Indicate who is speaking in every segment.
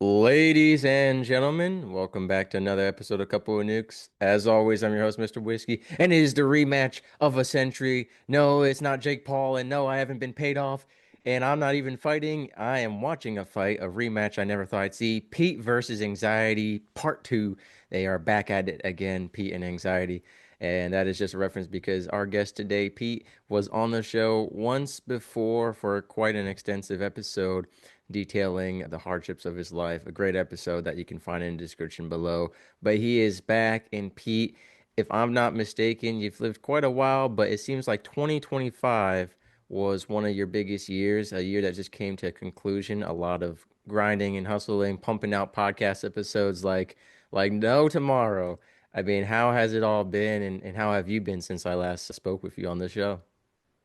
Speaker 1: Ladies and gentlemen, welcome back to another episode of Couple of Nukes. As always, I'm your host, Mr. Whiskey, and it is the rematch of a century. No, it's not Jake Paul, and no, I haven't been paid off, and I'm not even fighting. I am watching a fight, a rematch I never thought I'd see. Pete versus Anxiety, Part 2. They are back at it again, Pete and Anxiety. And that is just a reference because our guest today, Pete, was on the show once before for quite an extensive episode detailing the hardships of his life. A great episode that you can find in the description below. But he is back, and Pete, if I'm not mistaken, you've lived quite a while, but it seems like 2025 was one of your biggest years, a year that just came to a conclusion. A lot of grinding and hustling, pumping out podcast episodes like no tomorrow. I mean, how has it all been, and how have you been since I last spoke with you on the show?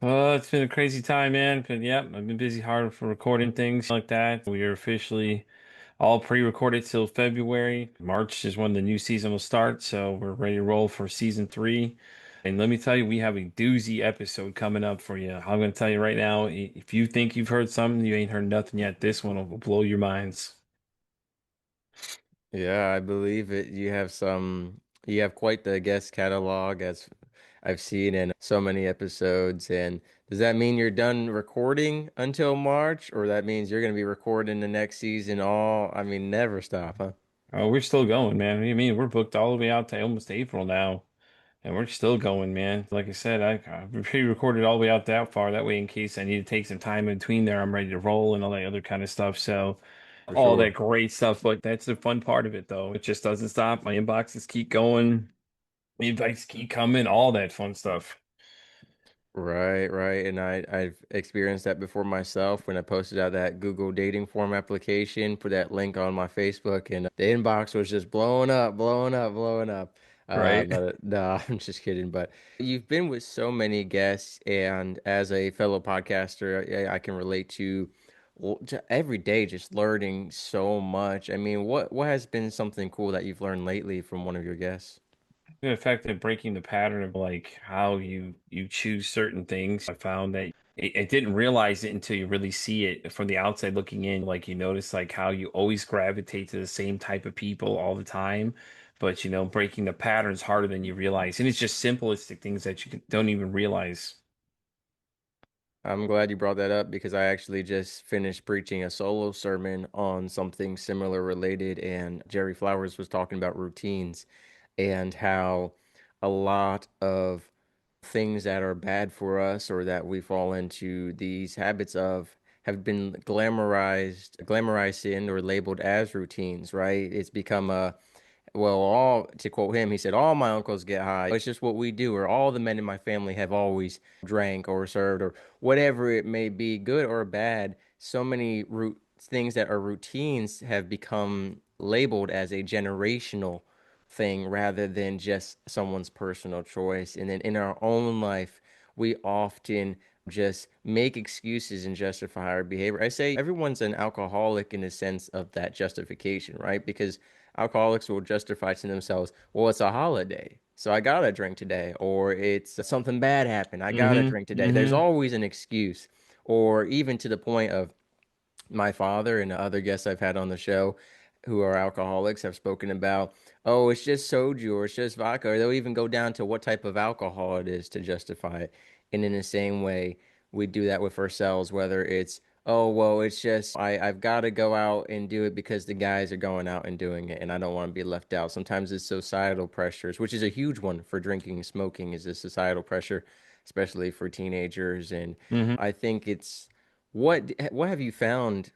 Speaker 2: It's been a crazy time, man. But yeah, I've been busy hard for recording things like that. We are officially all pre-recorded till February. March is when the new season will start, so we're ready to roll for season three. And let me tell you, we have a doozy episode coming up for you. I'm going to tell you right now, if you think you've heard something, you ain't heard nothing yet. This one will blow your minds.
Speaker 1: Yeah, I believe it. You have quite the guest catalog as I've seen in so many episodes. And does that mean you're done recording until March, or that means you're going to be recording the next season I mean, never stop, huh?
Speaker 2: Oh, we're still going, man. What do you mean? We're booked all the way out to almost April now. And we're still going, man. Like I said, I pre-recorded all the way out that far. That way, in case I need to take some time in between there, I'm ready to roll and all that other kind of stuff. So,
Speaker 1: For
Speaker 2: all that
Speaker 1: sure.
Speaker 2: great stuff. But that's the fun part of it, though. It just doesn't stop. My inboxes keep going. The invites keep coming. All that fun stuff.
Speaker 1: Right, right. And I've experienced that before myself when I posted out that Google dating form application, put that link on my Facebook, and the inbox was just blowing up, blowing up, blowing up.
Speaker 2: Right?
Speaker 1: But no, I'm just kidding. But you've been with so many guests, and as a fellow podcaster, I can relate to every day just learning so much. I mean, what has been something cool that you've learned lately from one of your guests?
Speaker 2: The effect of breaking the pattern of like how you choose certain things. I found that I didn't realize it until you really see it from the outside looking in. Like you notice like how you always gravitate to the same type of people all the time. But breaking the pattern's harder than you realize. And it's just simplistic things that don't even realize.
Speaker 1: I'm glad you brought that up because I actually just finished preaching a solo sermon on something similar related, and Jerry Flowers was talking about routines and how a lot of things that are bad for us or that we fall into these habits of have been glamorized in or labeled as routines, right? It's become a well, all to quote him, he said, all my uncles get high. It's just what we do, or all the men in my family have always drank or served, or whatever it may be, good or bad. So many things that are routines have become labeled as a generational thing rather than just someone's personal choice. And then in our own life, we often just make excuses and justify our behavior. I say everyone's an alcoholic in the sense of that justification, right? Because alcoholics will justify to themselves, well, it's a holiday, so I gotta drink today, or it's something bad happened, I gotta
Speaker 2: Mm-hmm.
Speaker 1: drink today. There's
Speaker 2: Mm-hmm.
Speaker 1: always an excuse, or even to the point of my father and the other guests I've had on the show who are alcoholics have spoken about, oh, it's just soju or it's just vodka, or they'll even go down to what type of alcohol it is to justify it. And in the same way, we do that with ourselves, whether it's, oh, well, it's just I've got to go out and do it because the guys are going out and doing it and I don't want to be left out. Sometimes it's societal pressures, which is a huge one for drinking and smoking, is a societal pressure, especially for teenagers. And
Speaker 2: Mm-hmm.
Speaker 1: I think it's what have you found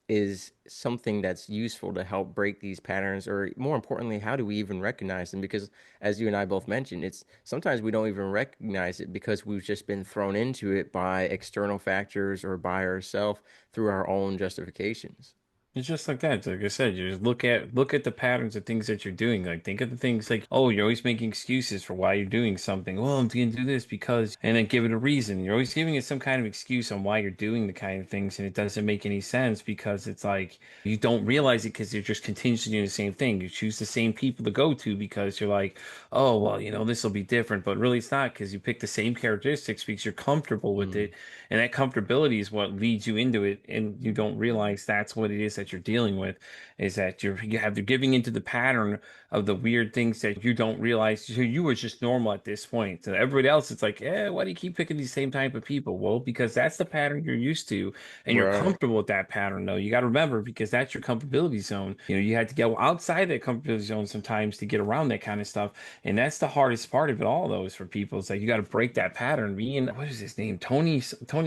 Speaker 1: is something that's useful to help break these patterns, or more importantly, how do we even recognize them? Because as you and I both mentioned, it's sometimes we don't even recognize it because we've just been thrown into it by external factors or by ourselves through our own justifications.
Speaker 2: It's just like that. Like I said, you just look at the patterns of things that you're doing. Like think of the things like, oh, you're always making excuses for why you're doing something. Well, I'm going to do this because, and then give it a reason. You're always giving it some kind of excuse on why you're doing the kind of things, and it doesn't make any sense because it's like you don't realize it because you're just continuously doing the same thing. You choose the same people to go to because you're like, oh, well, this will be different, but really it's not because you pick the same characteristics because you're comfortable with
Speaker 1: Mm.
Speaker 2: it, and that comfortability is what leads you into it, and you don't realize that's what it is that that you're dealing with is that you're giving into the pattern of the weird things that you don't realize. So you were just normal at this point. So everybody else, it's like, why do you keep picking these same type of people? Well, because that's the pattern you're used to, and you're
Speaker 1: Right.
Speaker 2: comfortable with that pattern. Though you got to remember, because that's your comfortability zone. You had to go outside that comfortability zone sometimes to get around that kind of stuff, and that's the hardest part of it all. Though is for people, it's like you got to break that pattern. Being what is his name? Tony.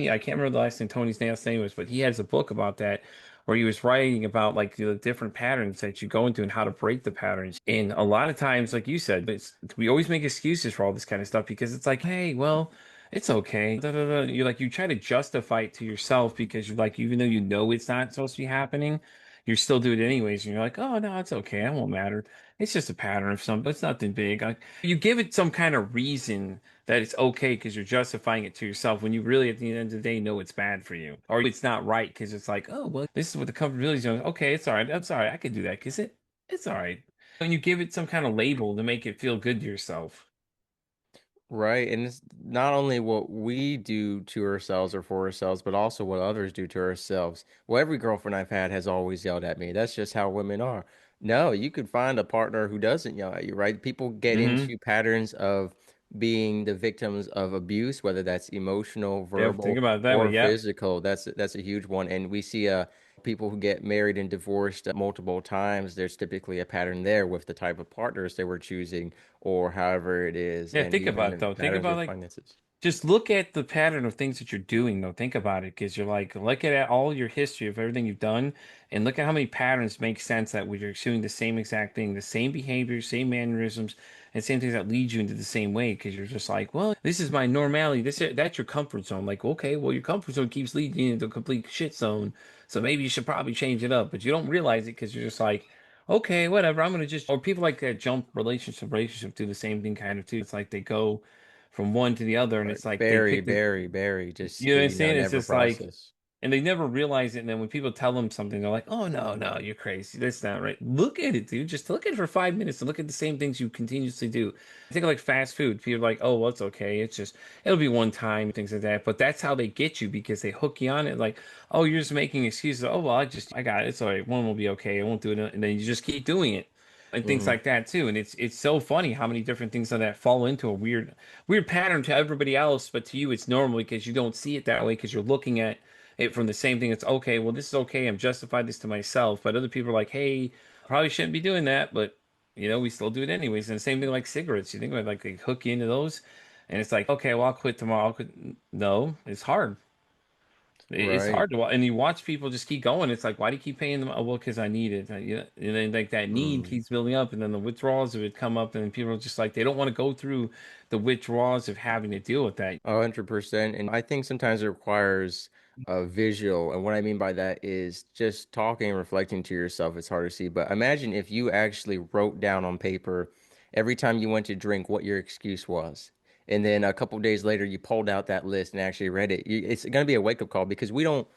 Speaker 2: I can't remember the last name. Tony's last name was, but he has a book about that where he was writing about like the different patterns that you go into and how to break the patterns. And a lot of times, like you said, we always make excuses for all this kind of stuff because it's like, hey, well, it's okay. Da, da, da. You like you try to justify it to yourself because you're like, even though you know it's not supposed to be happening, you're still doing it anyways. And you're like, oh no, it's okay. It won't matter. It's just a pattern of something. It's nothing big. Like, you give it some kind of reason that it's okay because you're justifying it to yourself when you really at the end of the day know it's bad for you or it's not right because it's like, oh well, this is what the comfortability zone is. Okay, it's all right. I'm sorry, I could do that because it's all right. When you give it some kind of label to make it feel good to yourself.
Speaker 1: Right. And it's not only what we do to ourselves or for ourselves, but also what others do to ourselves. Well, every girlfriend I've had has always yelled at me. That's just how women are. No, you could find a partner who doesn't yell at you, right? People get
Speaker 2: Hmm.
Speaker 1: into patterns of being the victims of abuse, whether that's emotional,
Speaker 2: Yeah, think
Speaker 1: verbal,
Speaker 2: about it that way.
Speaker 1: or
Speaker 2: Yeah.
Speaker 1: physical. That's a huge one. And we see people who get married and divorced multiple times. There's typically a pattern there with the type of partners they were choosing or however it is,
Speaker 2: Yeah,
Speaker 1: and
Speaker 2: think about it
Speaker 1: even
Speaker 2: though. Think
Speaker 1: patterns
Speaker 2: about
Speaker 1: with
Speaker 2: like
Speaker 1: finances.
Speaker 2: just look at the pattern of things that you're doing, though. Think about it, because you're like, look at all your history of everything you've done, and look at how many patterns make sense that you're doing the same exact thing, the same behavior, same mannerisms, and same things that lead you into the same way. Because you're just like, well, this is my normality. That's your comfort zone. Like, okay, well, your comfort zone keeps leading you into a complete shit zone, so maybe you should probably change it up. But you don't realize it because you're just like, okay, whatever. I'm gonna just. Or people like that jump relationship do the same thing kind of too. It's like they go from one to the other, and
Speaker 1: Right.
Speaker 2: it's like they
Speaker 1: Very,
Speaker 2: pick the,
Speaker 1: very, very, just
Speaker 2: you know what I'm
Speaker 1: speeding down
Speaker 2: saying? It's
Speaker 1: never
Speaker 2: just like,
Speaker 1: process.
Speaker 2: and they never realize it. And then when people tell them something, they're like, "Oh no, no, you're crazy. That's not right." Look at it, dude. Just look at it for 5 minutes and look at the same things you continuously do. I think of like fast food. People are like, "Oh, well, it's okay. It's just it'll be one time, things like that." But that's how they get you because they hook you on it. Like, "Oh, you're just making excuses. Oh, well, I got it. It's all right. One will be okay. I won't do it." And then you just keep doing it. And things
Speaker 1: Hmm.
Speaker 2: like that too. And it's so funny how many different things like that fall into a weird pattern to everybody else, but to you it's normal because you don't see it that way because you're looking at it from the same thing. It's okay, well, this is okay. I'm justified this to myself. But other people are like, hey, probably shouldn't be doing that, but we still do it anyways. And the same thing like cigarettes. You think about like they hook you into those, and it's like, okay, well, I'll quit tomorrow. I'll quit. No, it's hard. It's
Speaker 1: Right.
Speaker 2: hard to watch, and you watch people just keep going. It's like, why do you keep paying them? Oh, well, because I need it. And then like that need
Speaker 1: Mm.
Speaker 2: keeps building up, and then the withdrawals of it come up, and then people are just like they don't want to go through the withdrawals of having to deal with that.
Speaker 1: 100%. And I think sometimes it requires a visual. And what I mean by that is just talking and reflecting to yourself. It's hard to see. But imagine if you actually wrote down on paper every time you went to drink what your excuse was. And then a couple days later, you pulled out that list and actually read it. It's going to be a wake-up call because we don't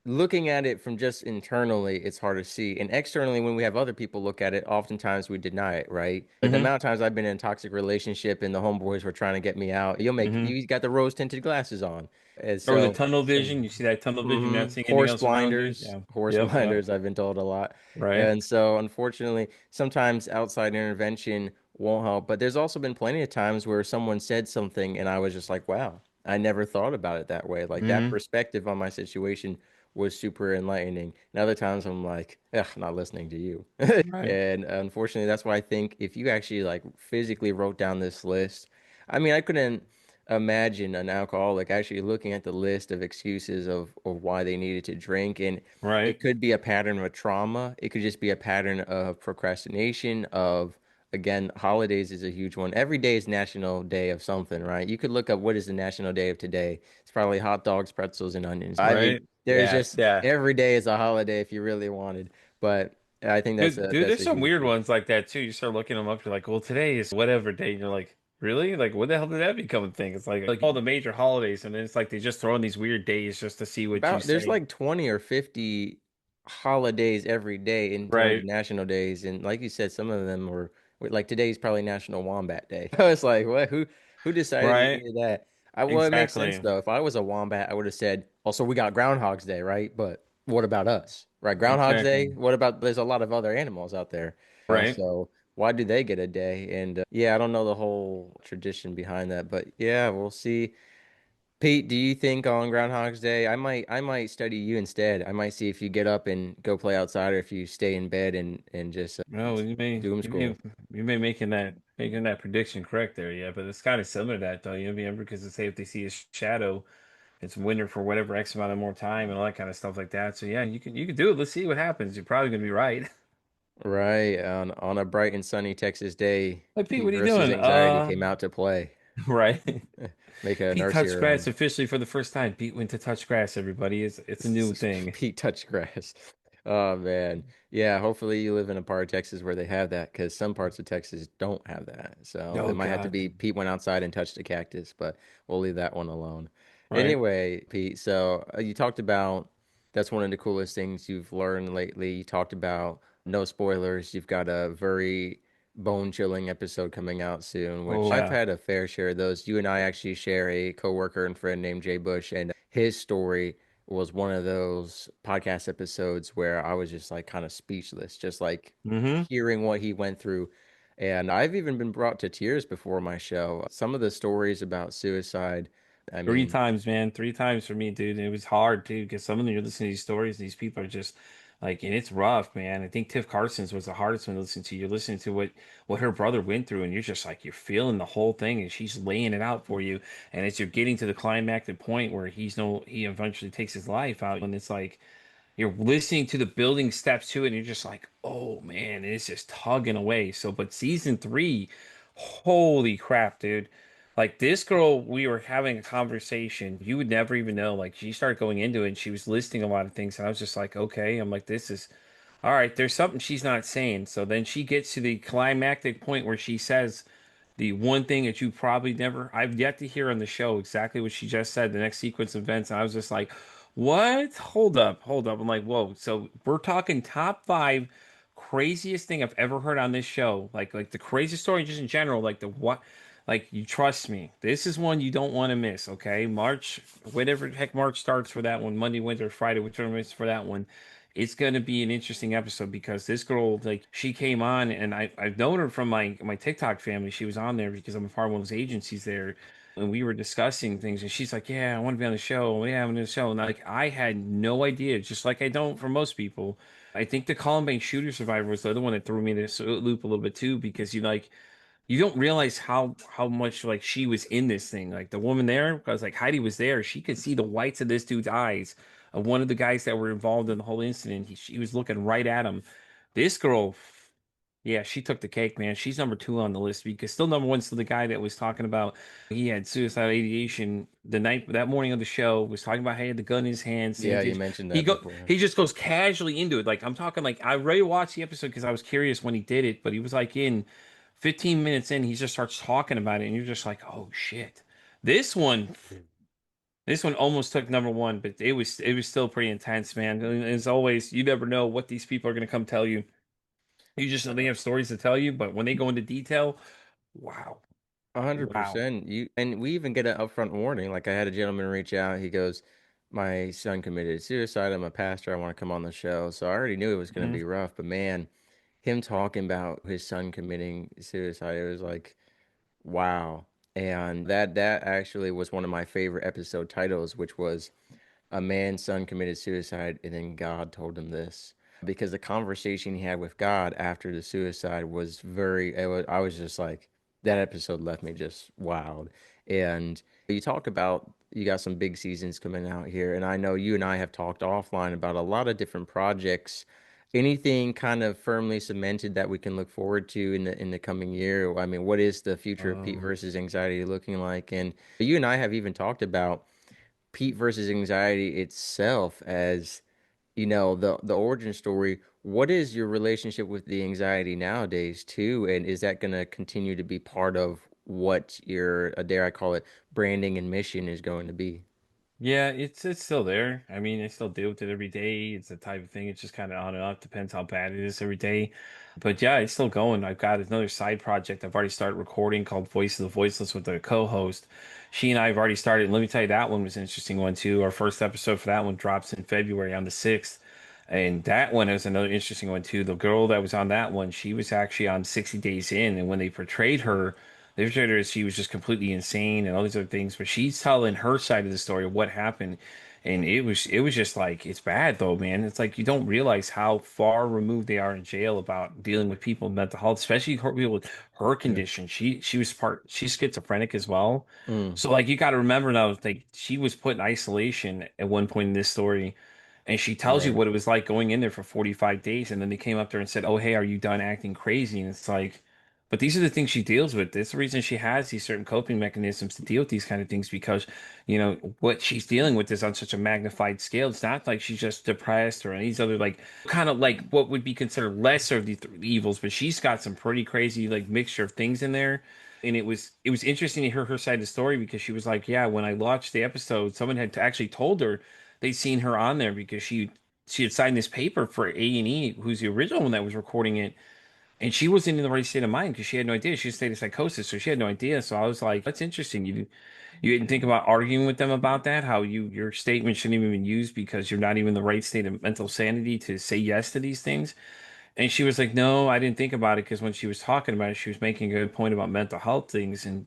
Speaker 1: looking at it from just internally, it's hard to see. And externally, when we have other people look at it, oftentimes we deny it, right? But the
Speaker 2: Hmm.
Speaker 1: amount of times I've been in a toxic relationship and the homeboys were trying to get me out,
Speaker 2: Hmm.
Speaker 1: you got the rose tinted glasses on. And
Speaker 2: Or the
Speaker 1: so,
Speaker 2: tunnel vision, you see that tunnel vision, you're not seeing anything else around you. Yeah.
Speaker 1: Horse
Speaker 2: Yep. Yep.
Speaker 1: blinders, I've been told a lot.
Speaker 2: Right.
Speaker 1: And so, unfortunately, sometimes outside intervention won't help. But there's also been plenty of times where someone said something and I was just like, wow, I never thought about it that way. Like that
Speaker 2: Hmm.
Speaker 1: perspective on my situation was super enlightening. And other times I'm like, ugh, not listening to you.
Speaker 2: Right.
Speaker 1: And unfortunately, that's why I think if you actually like physically wrote down this list, I mean, I couldn't imagine an alcoholic actually looking at the list of excuses of why they needed to drink. And it
Speaker 2: Right.
Speaker 1: could be a pattern of a trauma. It could just be a pattern of procrastination, of, again, holidays is a huge one. Every day is National Day of something, right? You could look up what is the National Day of today. It's probably hot dogs, pretzels, and onions. I mean,
Speaker 2: Right.
Speaker 1: there's
Speaker 2: Yeah.
Speaker 1: just
Speaker 2: Yeah.
Speaker 1: every day is a holiday if you really wanted. But I think
Speaker 2: Dude,
Speaker 1: that's
Speaker 2: there's
Speaker 1: a
Speaker 2: some
Speaker 1: huge
Speaker 2: weird
Speaker 1: one.
Speaker 2: ones like that too. You start looking them up, you're like, well, today is whatever day. And you're like, really? Like, what the hell did that become a thing? It's like all the major holidays, and then it's like they just throw in these weird days just to see what you
Speaker 1: About there's
Speaker 2: say.
Speaker 1: like 20 or 50 holidays every day in terms of
Speaker 2: Right.
Speaker 1: national days, and like you said, some of them were like today's probably National Wombat Day. I was like, what? Who decided we
Speaker 2: Right.
Speaker 1: needed that? Well, it makes sense
Speaker 2: Exactly.
Speaker 1: though. If I was a wombat, I would have said, also we got Groundhog's Day, right? But what about us? Right, Groundhog's Day.
Speaker 2: Exactly.
Speaker 1: What about there's a lot of other animals out there,
Speaker 2: Right.
Speaker 1: so why do they get a day? And yeah, I don't know the whole tradition behind that, but yeah, we'll see. Pete, do you think on Groundhog's Day, I might study you instead. I might see if you get up and go play outside or if you stay in bed and just
Speaker 2: No,
Speaker 1: doom scroll.
Speaker 2: you may making that prediction correct there, yeah. But it's kind of similar to that though. You know, remember because they say if they see a shadow, it's winter for whatever X amount of more time and all that kind of stuff like that. So yeah, you can do it. Let's see what happens. You're probably gonna be right.
Speaker 1: Right, on a bright and sunny Texas day,
Speaker 2: Hey Pete,
Speaker 1: Pete
Speaker 2: what are you
Speaker 1: versus
Speaker 2: doing?
Speaker 1: Anxiety came out to play.
Speaker 2: Right.
Speaker 1: Make a
Speaker 2: Pete
Speaker 1: nursery
Speaker 2: touched grass
Speaker 1: rhyme.
Speaker 2: officially for the first time. Pete went to touch grass, everybody. It's a new thing.
Speaker 1: Pete touch grass. Oh man. Yeah, hopefully you live in a part of Texas where they have that because some parts of Texas don't have that. So it
Speaker 2: Oh
Speaker 1: might have to
Speaker 2: God.
Speaker 1: be Pete went outside and touched a cactus, but we'll leave that one alone.
Speaker 2: Right.
Speaker 1: Anyway, Pete, so you talked about that's one of the coolest things you've learned lately. You talked about no spoilers. You've got a very bone-chilling episode coming out soon,
Speaker 2: Oh
Speaker 1: which I've
Speaker 2: yeah.
Speaker 1: had a fair share of those. You and I actually share a coworker and friend named Jay Bush, and his story was one of those podcast episodes where I was just like kind of speechless, just like
Speaker 2: Mm-hmm.
Speaker 1: hearing what he went through. And I've even been brought to tears before my show. Some of the stories about suicide, I
Speaker 2: Three
Speaker 1: mean,
Speaker 2: times, man. Three times for me, dude. And it was hard too, because some of them you're listening to these stories, these people are just like, and it's rough, man. I think Tiff Carson's was the hardest one to listen to. You're listening to what her brother went through, and you're just like you're feeling the whole thing, and she's laying it out for you. And as you're getting to the climactic point where he eventually takes his life out, and it's like you're listening to the building steps to it, and you're just like, oh man, it's just tugging away. So, but season three, holy crap, dude. Like this girl, we were having a conversation. You would never even know. Like she started going into it and she was listing a lot of things. And I was just like, okay. I'm like, this is all right. There's something she's not saying. So then she gets to the climactic point where she says, the one thing that you probably never, I've yet to hear on the show exactly what she just said, the next sequence of events. And I was just like, what? Hold up, hold up. I'm like, whoa. So we're talking top five craziest thing I've ever heard on this show. Like the craziest story just in general. Like the what? Like you trust me. This is one you don't want to miss. Okay, March, whatever the heck March starts for that one, Monday, Wednesday, or Friday, whichever it is for that one. It's gonna be an interesting episode because this girl, like, she came on, and I've known her from my TikTok family. She was on there because I'm a part of one of those agencies there, and we were discussing things, and she's like, "Yeah, I want to be on the show. Yeah, I'm on the show." And like, I had no idea, just like I don't for most people. I think the Columbine shooter survivor was the other one that threw me in this loop a little bit too, because you don't realize how much like she was in this thing. Like the woman there, because like Heidi was there, she could see the whites of this dude's eyes of one of the guys that were involved in the whole incident. She was looking right at him. This girl, yeah, she took the cake, man. She's number two on the list because still number one's still the guy that was talking about he had suicidal ideation the night that morning of the show. Was talking about how he had the gun in his hands and
Speaker 1: yeah, you mentioned that before.
Speaker 2: he just goes casually into it. Like I'm talking like I already watched the episode because I was curious when he did it, but he was like in 15 minutes in, he just starts talking about it, and you're just like, oh shit. This one, this one almost took number one, but it was still pretty intense, man. And as always, you never know what these people are gonna come tell you. You just know they have stories to tell you, but when they go into detail, wow,
Speaker 1: A hundred
Speaker 2: wow.
Speaker 1: percent. You and we even get an upfront warning. Like I had a gentleman reach out. He goes, "My son committed suicide. I'm a pastor. I want to come on the show." So I already knew it was going to
Speaker 2: Mhm.
Speaker 1: be rough. But man, him talking about his son committing suicide, it was like, wow. And that actually was one of my favorite episode titles, which was a man's son committed suicide, and then God told him this. Because the conversation he had with God after the suicide was I was just like, that episode left me just wild. And you talk about, you got some big seasons coming out here, and I know you and I have talked offline about a lot of different projects. Anything kind of firmly cemented that we can look forward to in the coming year? I mean, what is the future of Pete
Speaker 2: Um,
Speaker 1: versus Anxiety looking like? And you and I have even talked about Pete versus Anxiety itself as, the origin story. What is your relationship with the anxiety nowadays too? And is that going to continue to be part of what your, dare I call it, branding and mission is going to be?
Speaker 2: yeah, it's still there. I mean, I still deal with it every day. It's the type of thing. It's just kind of on and off. Depends how bad it is every day. But yeah, it's still going. I've got another side project I've already started recording called Voice of the Voiceless with a co-host. She and I have already started. Let me tell you, that one was an interesting one too. Our first episode for that one drops in February on the 6th. And that one is another interesting one too. The girl that was on that one, she was actually on 60 Days In, and when they portrayed her as she was just completely insane and all these other things. But she's telling her side of the story of what happened, and it was just like it's bad though, man. It's like you don't realize how far removed they are in jail about dealing with people with mental health, especially people with her
Speaker 1: Yeah.
Speaker 2: condition. She's schizophrenic as well.
Speaker 1: Mm,
Speaker 2: So like you got to remember now, like she was put in isolation at one point in this story, and she tells you
Speaker 1: right.
Speaker 2: what it was like going in there for 45 days. And then they came up there and said, "Oh, hey, are you done acting crazy?" And it's like, but these are the things she deals with. That's the reason she has these certain coping mechanisms to deal with these kind of things because, what she's dealing with is on such a magnified scale. It's not like she's just depressed or any these other, like, kind of like what would be considered lesser of the evils, but she's got some pretty crazy, like, mixture of things in there. And it was interesting to hear her side of the story because she was like, "Yeah, when I watched the episode, someone had actually told her they'd seen her on there because she had signed this paper for A&E, who's the original one that was recording it, and she wasn't in the right state of mind because she had no idea. She had a state of psychosis, so she had no idea. So I was like, that's interesting. You didn't think about arguing with them about that? How your statement shouldn't even be used because you're not even in the right state of mental sanity to say yes to these things?" And she was like, "No, I didn't think about it because when she was talking about it, she was making a good point about mental health things." And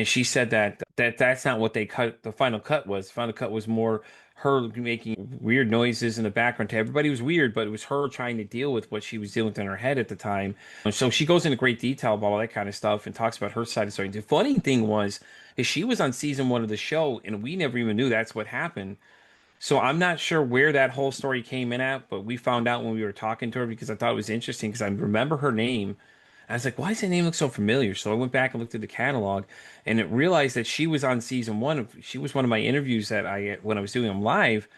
Speaker 2: she said that's not what they cut. The final cut was. The final cut was more her making weird noises in the background. To everybody, it was weird, but it was her trying to deal with what she was dealing with in her head at the time. And so she goes into great detail about all that kind of stuff and talks about her side of the story. The funny thing is she was on season one of the show, and we never even knew that's what happened. So I'm not sure where that whole story came in at, but we found out when we were talking to her because I thought it was interesting because I remember her name. I was like, why does that name look so familiar? So I went back and looked at the catalog and it realized that she was on season one she was one of my interviews that when I was doing them live,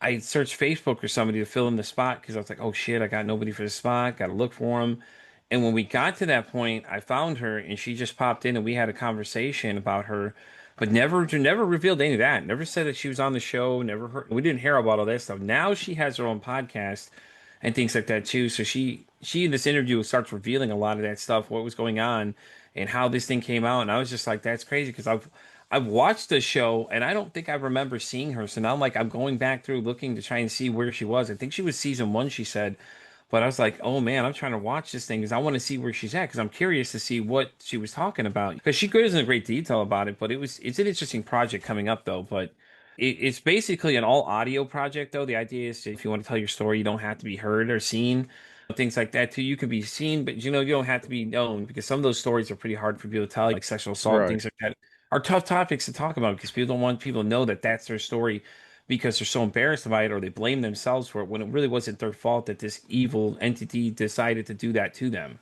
Speaker 2: I searched Facebook for somebody to fill in the spot because I was like, oh shit, I got nobody for the spot, got to look for him. And when we got to that point, I found her and she just popped in and we had a conversation about her, but never revealed any of that. Never said that she was on the show. Never heard. We didn't hear about all that stuff. Now she has her own podcast and things like that too. So she in this interview starts revealing a lot of that stuff, what was going on, and how this thing came out. And I was just like, that's crazy because I've watched the show and I don't think I remember seeing her. So now I'm going back through looking to try and see where she was. I think she was season one, she said. But I was like, oh man, I'm trying to watch this thing because I want to see where she's at because I'm curious to see what she was talking about. Because she goes into great detail about it, but it's an interesting project coming up though. But it's basically an all audio project though. The idea is if you want to tell your story, you don't have to be heard or seen. Things like that too. You can be seen, but you don't have to be known because some of those stories are pretty hard for people to tell, like sexual assault and
Speaker 1: Right.
Speaker 2: things like that are tough topics to talk about because people don't want people to know that that's their story because they're so embarrassed by it or they blame themselves for it when it really wasn't their fault that this evil entity decided to do that to them.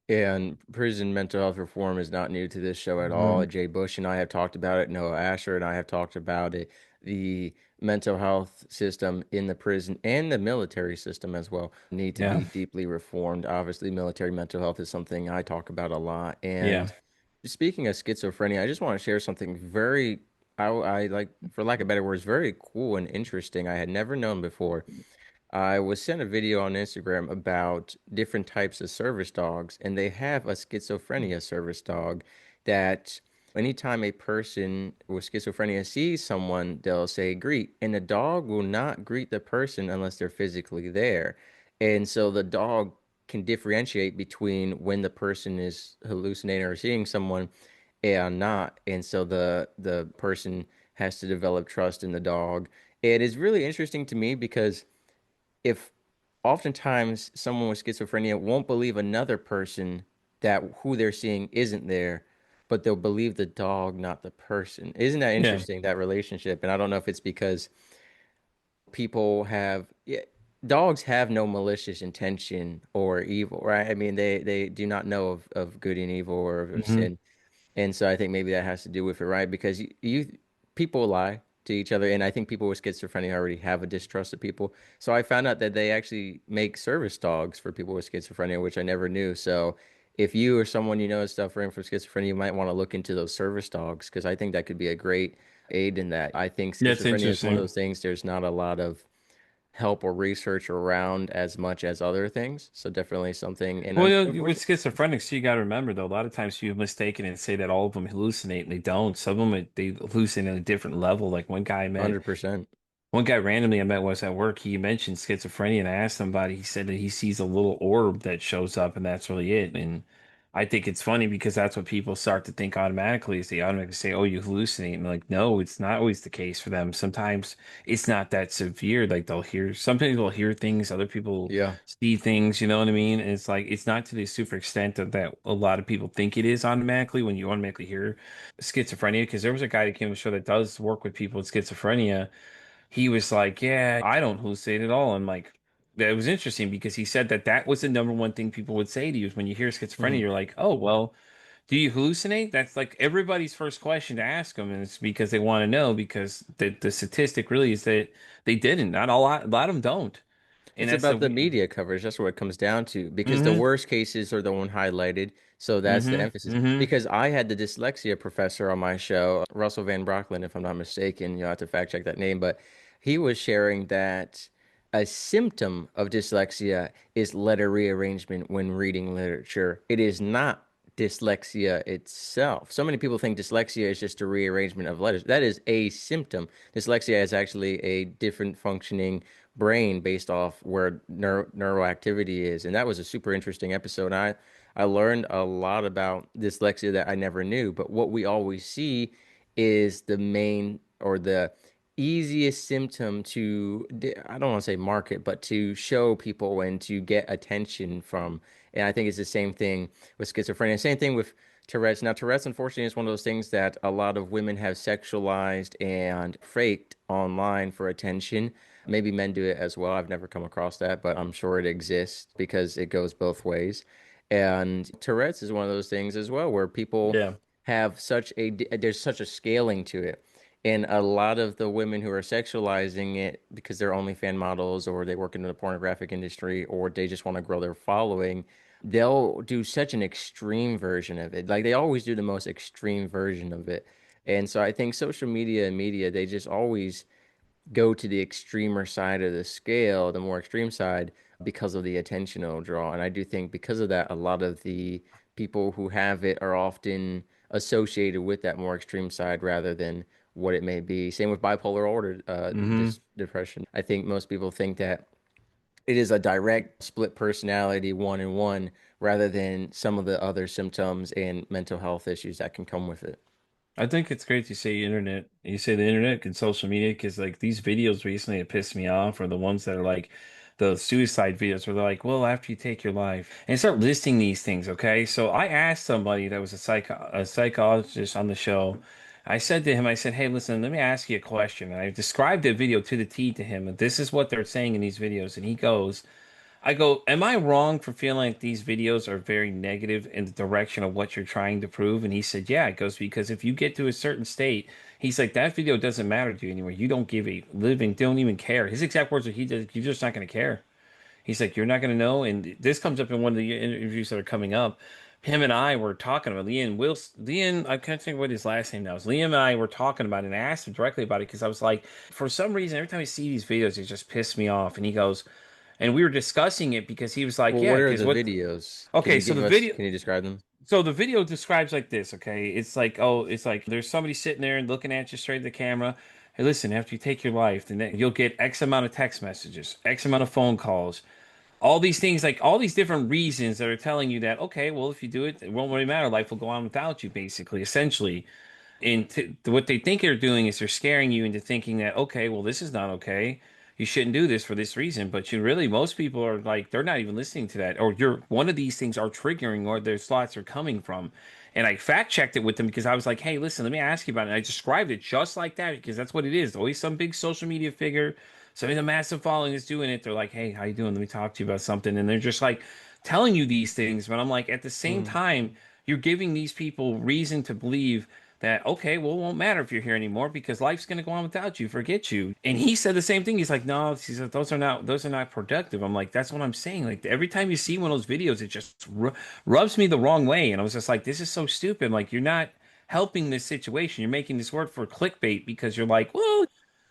Speaker 1: And prison mental health reform is not new to this show at all.
Speaker 2: Mhm.
Speaker 1: Jay Bush and I have talked about it. Noah Asher and I have talked about it. The mental health system in the prison and the military system as well need to
Speaker 2: Yeah.
Speaker 1: be deeply reformed. Obviously, military mental health is something I talk about a lot.
Speaker 2: Yeah.
Speaker 1: And speaking of schizophrenia, I just want to share something very, I like, for lack of better words, very cool and interesting I had never known before. I was sent a video on Instagram about different types of service dogs, and they have a schizophrenia service dog that anytime a person with schizophrenia sees someone, they'll say greet, and the dog will not greet the person unless they're physically there. And so the dog can differentiate between when the person is hallucinating or seeing someone and not. And so the person has to develop trust in the dog. It is really interesting to me because if oftentimes someone with schizophrenia won't believe another person that who they're seeing isn't there, but they'll believe the dog, not the person. Isn't that
Speaker 2: Yeah.
Speaker 1: interesting, that relationship? And I don't know if it's because people have, yeah, dogs have no malicious intention or evil, right? I mean, they do not know of good and evil or of
Speaker 2: Hmm.
Speaker 1: sin. And so I think maybe that has to do with it, right? Because people lie to each other, and I think people with schizophrenia already have a distrust of people. So I found out that they actually make service dogs for people with schizophrenia, which I never knew. So if you or someone you know is suffering from schizophrenia, you might want to look into those service dogs because I think that could be a great aid in that. I think
Speaker 2: That's
Speaker 1: schizophrenia is one of
Speaker 2: interesting.
Speaker 1: those things there's not a lot of help or research around as much as other things. So definitely something, and
Speaker 2: Well, with
Speaker 1: unfortunately,
Speaker 2: schizophrenics, you got to remember though, a lot of times people mistaken and say that all of them hallucinate, and they don't. Some of them they hallucinate at a different level. Like one guy I met,
Speaker 1: 100%.
Speaker 2: One guy randomly I met was at work. He mentioned schizophrenia, and I asked him about it. He said that he sees a little orb that shows up, and that's really it. And I think it's funny because that's what people start to think automatically is they automatically say, "Oh, you hallucinate." And like, no, it's not always the case for them. Sometimes it's not that severe. Like they'll hear, some people hear things, other people
Speaker 1: Yeah.
Speaker 2: see things. You know what I mean? And it's like it's not to the super extent that a lot of people think it is automatically when you automatically hear schizophrenia. Because there was a guy that came to the show that does work with people with schizophrenia. He was like, "Yeah, I don't hallucinate at all." And like, that was interesting because he said that that was the number one thing people would say to you is when you hear schizophrenia,
Speaker 1: Mhm.
Speaker 2: you're like, "Oh, well, do you hallucinate?" That's like everybody's first question to ask them, and it's because they want to know because the statistic really is that they didn't. Not a lot of them don't, and
Speaker 1: It's
Speaker 2: that's the
Speaker 1: about the
Speaker 2: weird.
Speaker 1: media coverage. That's what it comes down to. Because the
Speaker 2: Mm-hmm.
Speaker 1: worst cases are the one highlighted. So that's the
Speaker 2: Mm-hmm.
Speaker 1: emphasis.
Speaker 2: Mm-hmm.
Speaker 1: Because I had the dyslexia professor on my show, Russell Van Brocklin, if I'm not mistaken. You'll have to fact check that name. But he was sharing that a symptom of dyslexia is letter rearrangement when reading literature. It is not dyslexia itself. So many people think dyslexia is just a rearrangement of letters. That is a symptom. Dyslexia is actually a different functioning brain based off where neuroactivity is. And that was a super interesting episode. I learned a lot about dyslexia that I never knew. But what we always see is the main or the easiest symptom to, I don't want to say market, but to show people and to get attention from. And I think it's the same thing with schizophrenia. Same thing with Tourette's. Now, Tourette's, unfortunately, is one of those things that a lot of women have sexualized and faked online for attention. Maybe men do it as well. I've never come across that, but I'm sure it exists because it goes both ways. And Tourette's is one of those things as well where people
Speaker 2: Yeah.
Speaker 1: have there's such a scaling to it. And a lot of the women who are sexualizing it because they're OnlyFans models or they work in the pornographic industry or they just want to grow their following, they'll do such an extreme version of it. Like they always do the most extreme version of it. And so I think social media and media, they just always go to the extremer side of the scale, the more extreme side, because of the attention it'll draw. And I do think because of that, a lot of the people who have it are often associated with that more extreme side rather than what it may be. Same with bipolar order,
Speaker 2: Mm-hmm.
Speaker 1: this depression. I think most people think that it is a direct split personality one in one rather than some of the other symptoms and mental health issues that can come with it.
Speaker 2: I think it's great you say internet. You say the internet and social media because like these videos recently that pissed me off are the ones that are like the suicide videos where they're like, well, after you take your life and start listing these things. Okay. So I asked somebody that was a psychologist on the show. I said to him, I said, hey, listen, let me ask you a question. And I described the video to the T to him. And this is what they're saying in these videos. And he goes, I go, am I wrong for feeling like these videos are very negative in the direction of what you're trying to prove? And he said, yeah, it goes because if you get to a certain state, he's like, that video doesn't matter to you anymore. You don't give a living, don't even care. His exact words are, he does, you're just not going to care. He's like, you're not going to know. And this comes up in one of the interviews that are coming up. Him and I were talking about Liam, I can't think what his last name now is. Liam and I were talking about it and I asked him directly about it because I was like, for some reason, every time I see these videos, it just pisses me off. And he goes, and we were discussing it because he was like,
Speaker 1: Well,
Speaker 2: yeah,
Speaker 1: what are
Speaker 2: because
Speaker 1: the
Speaker 2: what,
Speaker 1: videos?
Speaker 2: okay, so the video,
Speaker 1: Can you describe them?
Speaker 2: so the video describes like this, okay? It's like, oh, it's like there's somebody sitting there and looking at you straight at the camera. Hey, listen, after you take your life, then you'll get X amount of text messages, X amount of phone calls, all these things, like all these different reasons that are telling you that, okay, well, if you do it, it won't really matter. Life will go on without you, basically, essentially. And what they think they're doing is they're scaring you into thinking that, okay, well, this is not okay. You shouldn't do this for this reason. But you really, most people are like, they're not even listening to that. Or you're one of these things are triggering or their thoughts are coming from. And I fact checked it with them because I was like, hey, listen, let me ask you about it. And I described it just like that because that's what it is. Always some big social media figure, somebody with a massive following is doing it. They're like, hey, how you doing? Let me talk to you about something. And they're just like telling you these things. But I'm like, at the same
Speaker 1: Mm.
Speaker 2: time, you're giving these people reason to believe that okay, well, it won't matter if you're here anymore because life's going to go on without you, forget you. And he said the same thing. He's like, no, he said, those are not productive. I'm like, that's what I'm saying. Like every time you see one of those videos, it just rubs me the wrong way. And I was just like, this is so stupid. Like you're not helping this situation. You're making this work for clickbait because you're like, well,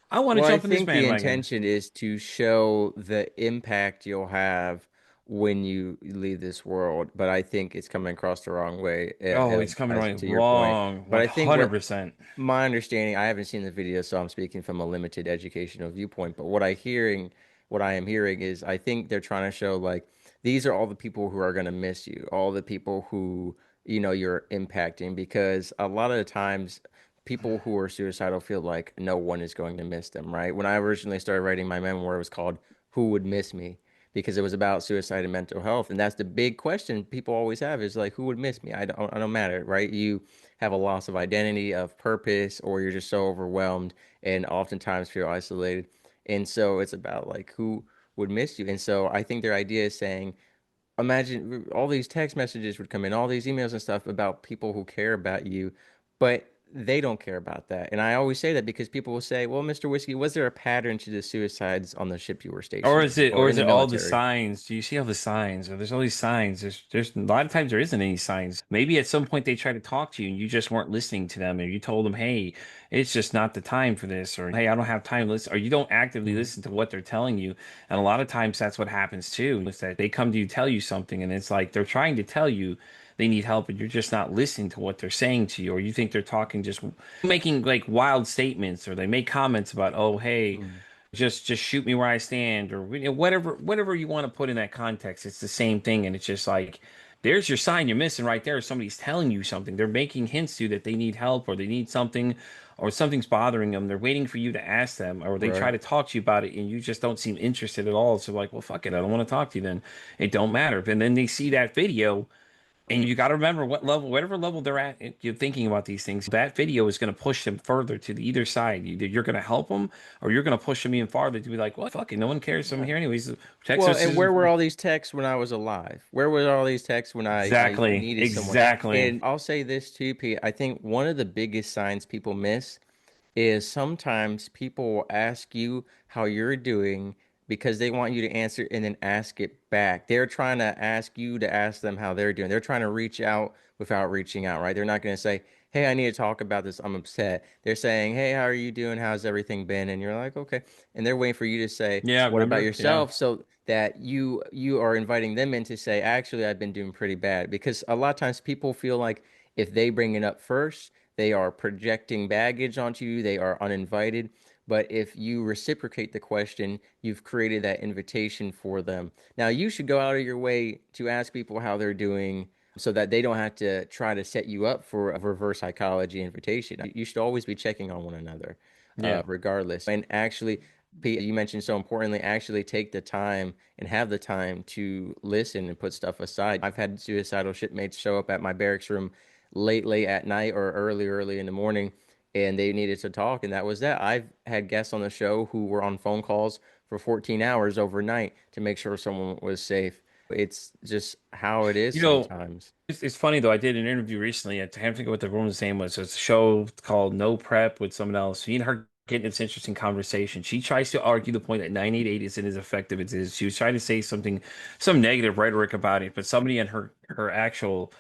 Speaker 2: I want to
Speaker 1: Well, I
Speaker 2: jump in this
Speaker 1: think the
Speaker 2: bandwagon.
Speaker 1: intention is to show the impact you'll have when you leave this world, but I think it's coming across the wrong way,
Speaker 2: Oh, it's coming
Speaker 1: as
Speaker 2: right
Speaker 1: to your point.
Speaker 2: wrong,
Speaker 1: But I think what
Speaker 2: 100%.
Speaker 1: my understanding, I haven't seen the video, so I'm speaking from a limited educational viewpoint. But what I am hearing is, I think they're trying to show like these are all the people who are going to miss you, all the people who you're impacting, because a lot of the times people who are suicidal feel like no one is going to miss them, right? When I originally started writing my memoir, it was called "Who Would Miss Me?" because it was about suicide and mental health, and that's the big question people always have is like, who would miss me? I don't matter, right? You have a loss of identity, of purpose, or you're just so overwhelmed and oftentimes feel isolated. And so it's about like who would miss you. And so I think their idea is saying, imagine all these text messages would come in, all these emails and stuff about people who care about you, but they don't care about that. And I always say that because people will say, well, Mr. Whiskey, was there a pattern to the suicides on the ship you were stationed on
Speaker 2: Or
Speaker 1: or in
Speaker 2: is
Speaker 1: the
Speaker 2: it all the
Speaker 1: military?
Speaker 2: signs? Do you see all the signs? Or there's all these signs. There's a lot of times there isn't any signs. Maybe at some point they try to talk to you and you just weren't listening to them, or you told them, "Hey, it's just not the time for this," or "Hey, I don't have time to listen," or you don't actively
Speaker 1: Mhm.
Speaker 2: listen to what they're telling you. And a lot of times that's what happens too, is that they come to you, tell you something, and it's like they're trying to tell you they need help, and you're just not listening to what they're saying to you, or you think they're talking just making like wild statements, or they make comments about, "Oh, hey,
Speaker 1: Mhm.
Speaker 2: just shoot me where I stand," or whatever you want to put in that context. It's the same thing, and it's just like there's your sign you're missing right there. Somebody's telling you something. They're making hints to you that they need help, or they need something, or something's bothering them. They're waiting for you to ask them, or they try
Speaker 1: Right.
Speaker 2: to talk to you about it, and you just don't seem interested at all. So like, well, fuck it, I don't want to talk to you then. It don't matter. And then they see that video, and you got to remember what level, whatever level they're at, you're thinking about these things. That video is going to push them further to the either side. Either you're going to help them, or you're going to push them even farther to be like, well, fuck it, no one cares. I'm
Speaker 1: Yeah.
Speaker 2: here anyways. Text
Speaker 1: Well, and
Speaker 2: messages.
Speaker 1: where were all these texts when I was alive? Where were all these texts when I
Speaker 2: Exactly,
Speaker 1: needed someone?
Speaker 2: exactly.
Speaker 1: And I'll say this too, Pete. I think one of the biggest signs people miss is sometimes people will ask you how you're doing because they want you to answer and then ask it back. They're trying to ask you to ask them how they're doing. They're trying to reach out without reaching out, right? They're not going to say, "Hey, I need to talk about this. I'm upset." They're saying, "Hey, how are you doing? How's everything been?" And you're like, "Okay." And they're waiting for you to say,
Speaker 2: Yeah,
Speaker 1: "What about
Speaker 2: remember? Yeah,
Speaker 1: yourself?" So that you are inviting them in to say, "Actually, I've been doing pretty bad." Because a lot of times people feel like if they bring it up first, they are projecting baggage onto you, they are uninvited. But if you reciprocate the question, you've created that invitation for them. Now, you should go out of your way to ask people how they're doing so that they don't have to try to set you up for a reverse psychology invitation. You should always be checking on one another,
Speaker 2: yeah.
Speaker 1: regardless. And actually, Pete, you mentioned so importantly, actually take the time and have the time to listen and put stuff aside. I've had suicidal shipmates show up at my barracks room late at night or early in the morning, and they needed to talk, and that was that. I've had guests on the show who were on phone calls for 14 hours overnight to make sure someone was safe. It's just how it is
Speaker 2: You know,
Speaker 1: sometimes.
Speaker 2: it's funny though. I did an interview recently. I can't think of what the woman's name was. It's a show called No Prep with someone else. Me and her getting this interesting conversation. She tries to argue the point that 988 isn't as effective as it is. She was trying to say something, some negative rhetoric about it, but somebody in her actual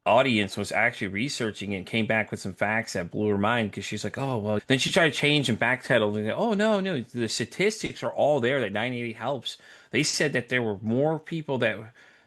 Speaker 2: audience was actually researching it and came back with some facts that blew her mind because she's like, oh, well, then she tried to change and backpedal and go, oh, no, the statistics are all there that 980 helps. They said that there were more people that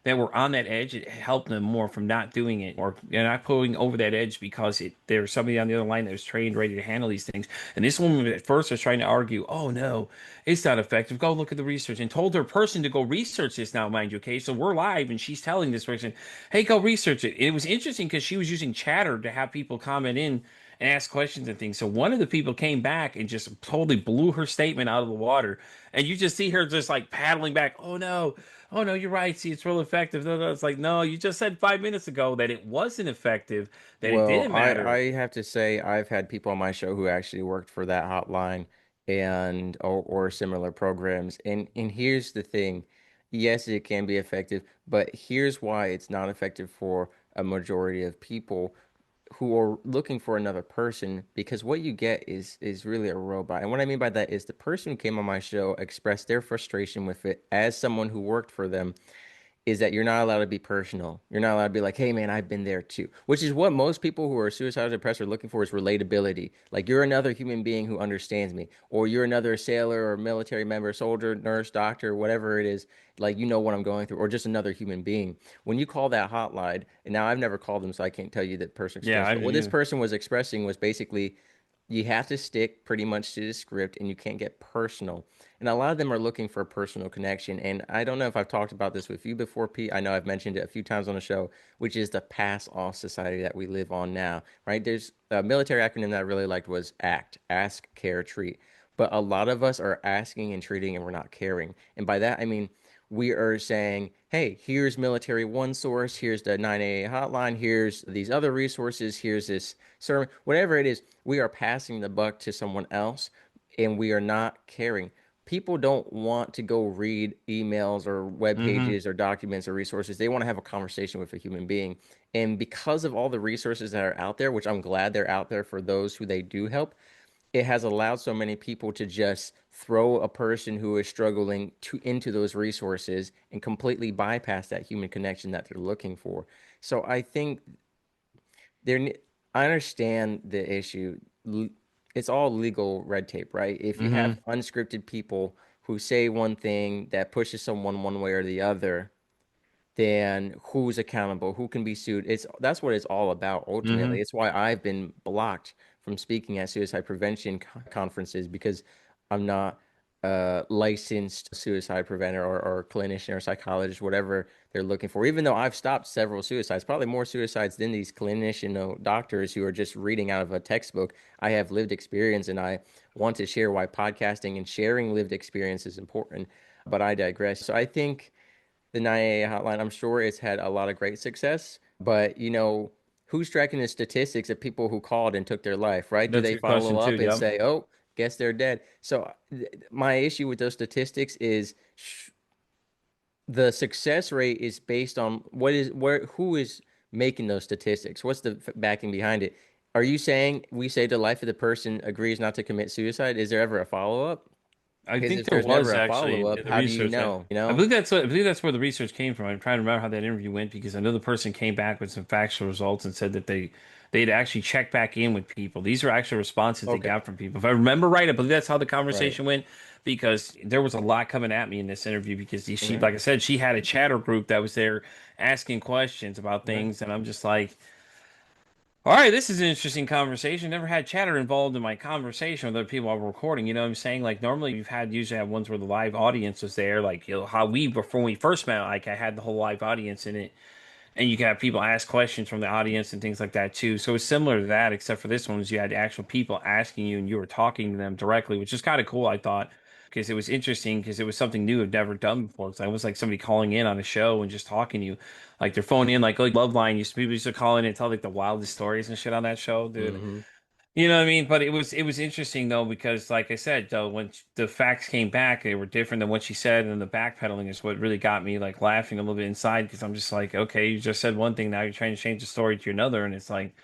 Speaker 2: were on that edge. It helped them more from not doing it or not pulling over that edge because there was somebody on the other line that was trained, ready to handle these things. And this woman at first was trying to argue, oh, no, it's not effective. Go look at the research and told her person to go research this now, mind you. Okay. So we're live and she's telling this person, hey, go research it. It was interesting because she was using chatter to have people comment in and ask questions and things. So one of the people came back and just totally blew her statement out of the water. And you just see her just like paddling back. Oh no, you're right. See, it's real effective. No, no. It's like, no, you just said 5 minutes ago that it wasn't effective, that it
Speaker 1: Well,
Speaker 2: didn't
Speaker 1: I
Speaker 2: matter.
Speaker 1: have to say I've had people on my show who actually worked for that hotline and or similar programs. And here's the thing. Yes, it can be effective, but here's why it's not effective for a majority of people who are looking for another person, because what you get is really a robot. And what I mean by that is the person who came on my show expressed their frustration with it as someone who worked for them, is that you're not allowed to be personal. You're not allowed to be like, hey man, I've been there too. Which is what most people who are suicidal depressed are looking for is relatability. Like you're another human being who understands me, or you're another sailor or military member, soldier, nurse, doctor, whatever it is. Like you know what I'm going through, or just another human being. When you call that hotline, and now I've never called them, so I can't tell you that person
Speaker 2: Yeah,
Speaker 1: experience.
Speaker 2: I
Speaker 1: But what
Speaker 2: didn't
Speaker 1: this
Speaker 2: either.
Speaker 1: person was expressing was basically you have to stick pretty much to the script and you can't get personal. And a lot of them are looking for a personal connection. And I don't know if I've talked about this with you before, Pete. I know I've mentioned it a few times on the show, which is the pass off society that we live on now, right? There's a military acronym that I really liked was ACT, ask, care, treat. But a lot of us are asking and treating and we're not caring. And by that, I mean, we are saying, hey, here's military one source, here's the 9AA hotline, here's these other resources, here's this sermon, whatever it is, we are passing the buck to someone else and we are not caring. People don't want to go read emails or web
Speaker 2: Mm-hmm.
Speaker 1: pages or documents or resources. They want to have a conversation with a human being. And because of all the resources that are out there, which I'm glad they're out there for those who they do help, it has allowed so many people to just throw a person who is struggling to into those resources and completely bypass that human connection that they're looking for. So I think there, I understand the issue. It's all legal red tape, right? If you
Speaker 2: Mm-hmm.
Speaker 1: have unscripted people who say one thing that pushes someone one way or the other, then who's accountable? Who can be sued? It's that's what it's all about
Speaker 2: Mm-hmm.
Speaker 1: ultimately. It's why I've been blocked from speaking at suicide prevention conferences because I'm not a licensed suicide preventer or clinician or psychologist, whatever they're looking for. Even though I've stopped several suicides, probably more suicides than these clinician doctors who are just reading out of a textbook. I have lived experience, and I want to share why podcasting and sharing lived experience is important. But I digress. So I think the 9AA hotline, I'm sure it's had a lot of great success, but who's tracking the statistics of people who called and took their life, right? Do
Speaker 2: That's a
Speaker 1: they
Speaker 2: good
Speaker 1: follow
Speaker 2: question too.
Speaker 1: up and
Speaker 2: Yep.
Speaker 1: say, "Oh, guess they're dead"? So my issue with those statistics is the success rate is based on who is making those statistics? What's the backing behind it? Are you saying we say the life of the person agrees not to commit suicide? Is there ever a follow-up?
Speaker 2: I
Speaker 1: Because
Speaker 2: think
Speaker 1: if
Speaker 2: there
Speaker 1: there's never
Speaker 2: was
Speaker 1: a
Speaker 2: actually
Speaker 1: follow-up,
Speaker 2: in the
Speaker 1: how do you
Speaker 2: research.
Speaker 1: know?
Speaker 2: I believe that's where the research came from. I'm trying to remember how that interview went because I know the person came back with some factual results and said that they'd actually checked back in with people. These are actual responses they
Speaker 1: Okay,
Speaker 2: got from people. If I remember right, I believe that's how the
Speaker 1: right.
Speaker 2: conversation went because there was a lot coming at me in this interview because she,
Speaker 1: Okay,
Speaker 2: like I said, she had a chatter group that was there asking questions about
Speaker 1: okay.
Speaker 2: things, and I'm just like. All right, this is an interesting conversation. Never had chatter involved in my conversation with other people while we're recording. You know what I'm saying? Like normally you've had usually have ones where the live audience was there, like how we before we first met, like I had the whole live audience in it, and you can have people ask questions from the audience and things like that too. So it's similar to that, except for this one was you had actual people asking you and you were talking to them directly, which is kind of cool, I thought, because it was interesting because it was something new I've never done before. Because I was like somebody calling in on a show and just talking to you, like they're phoning in, like Love Line people used to call in and tell like the wildest stories and shit on that show, dude.
Speaker 1: Mm-hmm.
Speaker 2: You know what I mean? But it was interesting though because like I said, though, when the facts came back, they were different than what she said, and the backpedaling is what really got me like laughing a little bit inside because I'm just like, okay, you just said one thing, now you're trying to change the story to another, and it's like,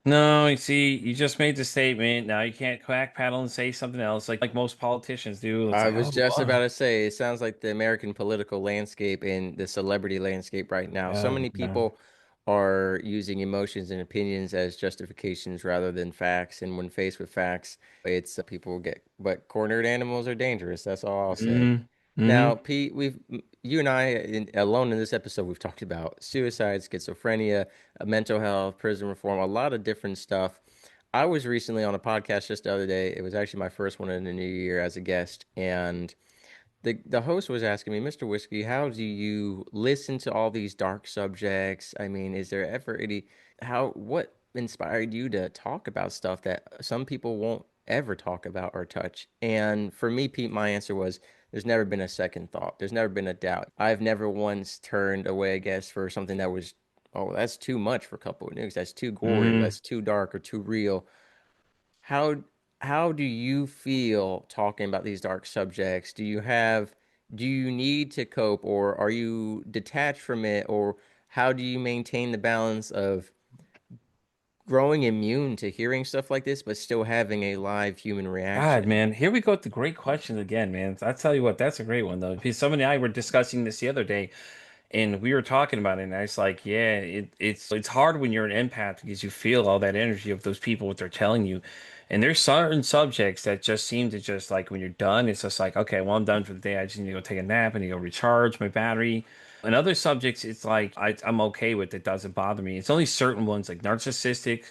Speaker 2: no, you see, you just made the statement, now you can't backpedal and say something else like most politicians do. It's
Speaker 1: I
Speaker 2: like,
Speaker 1: was
Speaker 2: oh,
Speaker 1: just about to say, it sounds like the American political landscape and the celebrity landscape right now. So
Speaker 2: yeah,
Speaker 1: many
Speaker 2: yeah,
Speaker 1: people are using emotions and opinions as justifications rather than facts. And when faced with facts, it's people get, but cornered animals are dangerous. That's all I'll say.
Speaker 2: mm-hmm, mm-hmm.
Speaker 1: Now, Pete, you and I, alone in this episode, we've talked about suicide, schizophrenia, mental health, prison reform, a lot of different stuff. I was recently on a podcast just the other day. It was actually my first one in the new year as a guest, and the host was asking me, Mr. Whiskey, how do you listen to all these dark subjects? I mean, is there ever any what inspired you to talk about stuff that some people won't ever talk about or touch? And for me, Pete, my answer was there's never been a second thought. There's never been a doubt. I've never once turned away, I guess, for something that was, oh, that's too much for a couple of nukes. That's too gory or
Speaker 2: Mm-hmm.
Speaker 1: that's too dark or too real. How how do you feel talking about these dark subjects? Do you need to cope or are you detached from it or how do you maintain the balance of growing immune to hearing stuff like this but still having a live human
Speaker 2: God,
Speaker 1: reaction?
Speaker 2: man, here we go with the great questions again, man. I tell you what, that's a great one though. Because somebody and I were discussing this the other day. And we were talking about it, and I was like, yeah, it's hard when you're an empath because you feel all that energy of those people, what they're telling you. And there's certain subjects that just seem to just like when you're done, it's just like, okay, well, I'm done for the day. I just need to go take a nap. I need to go recharge my battery. And other subjects, it's like I'm okay with it. Doesn't bother me. It's only certain ones like narcissism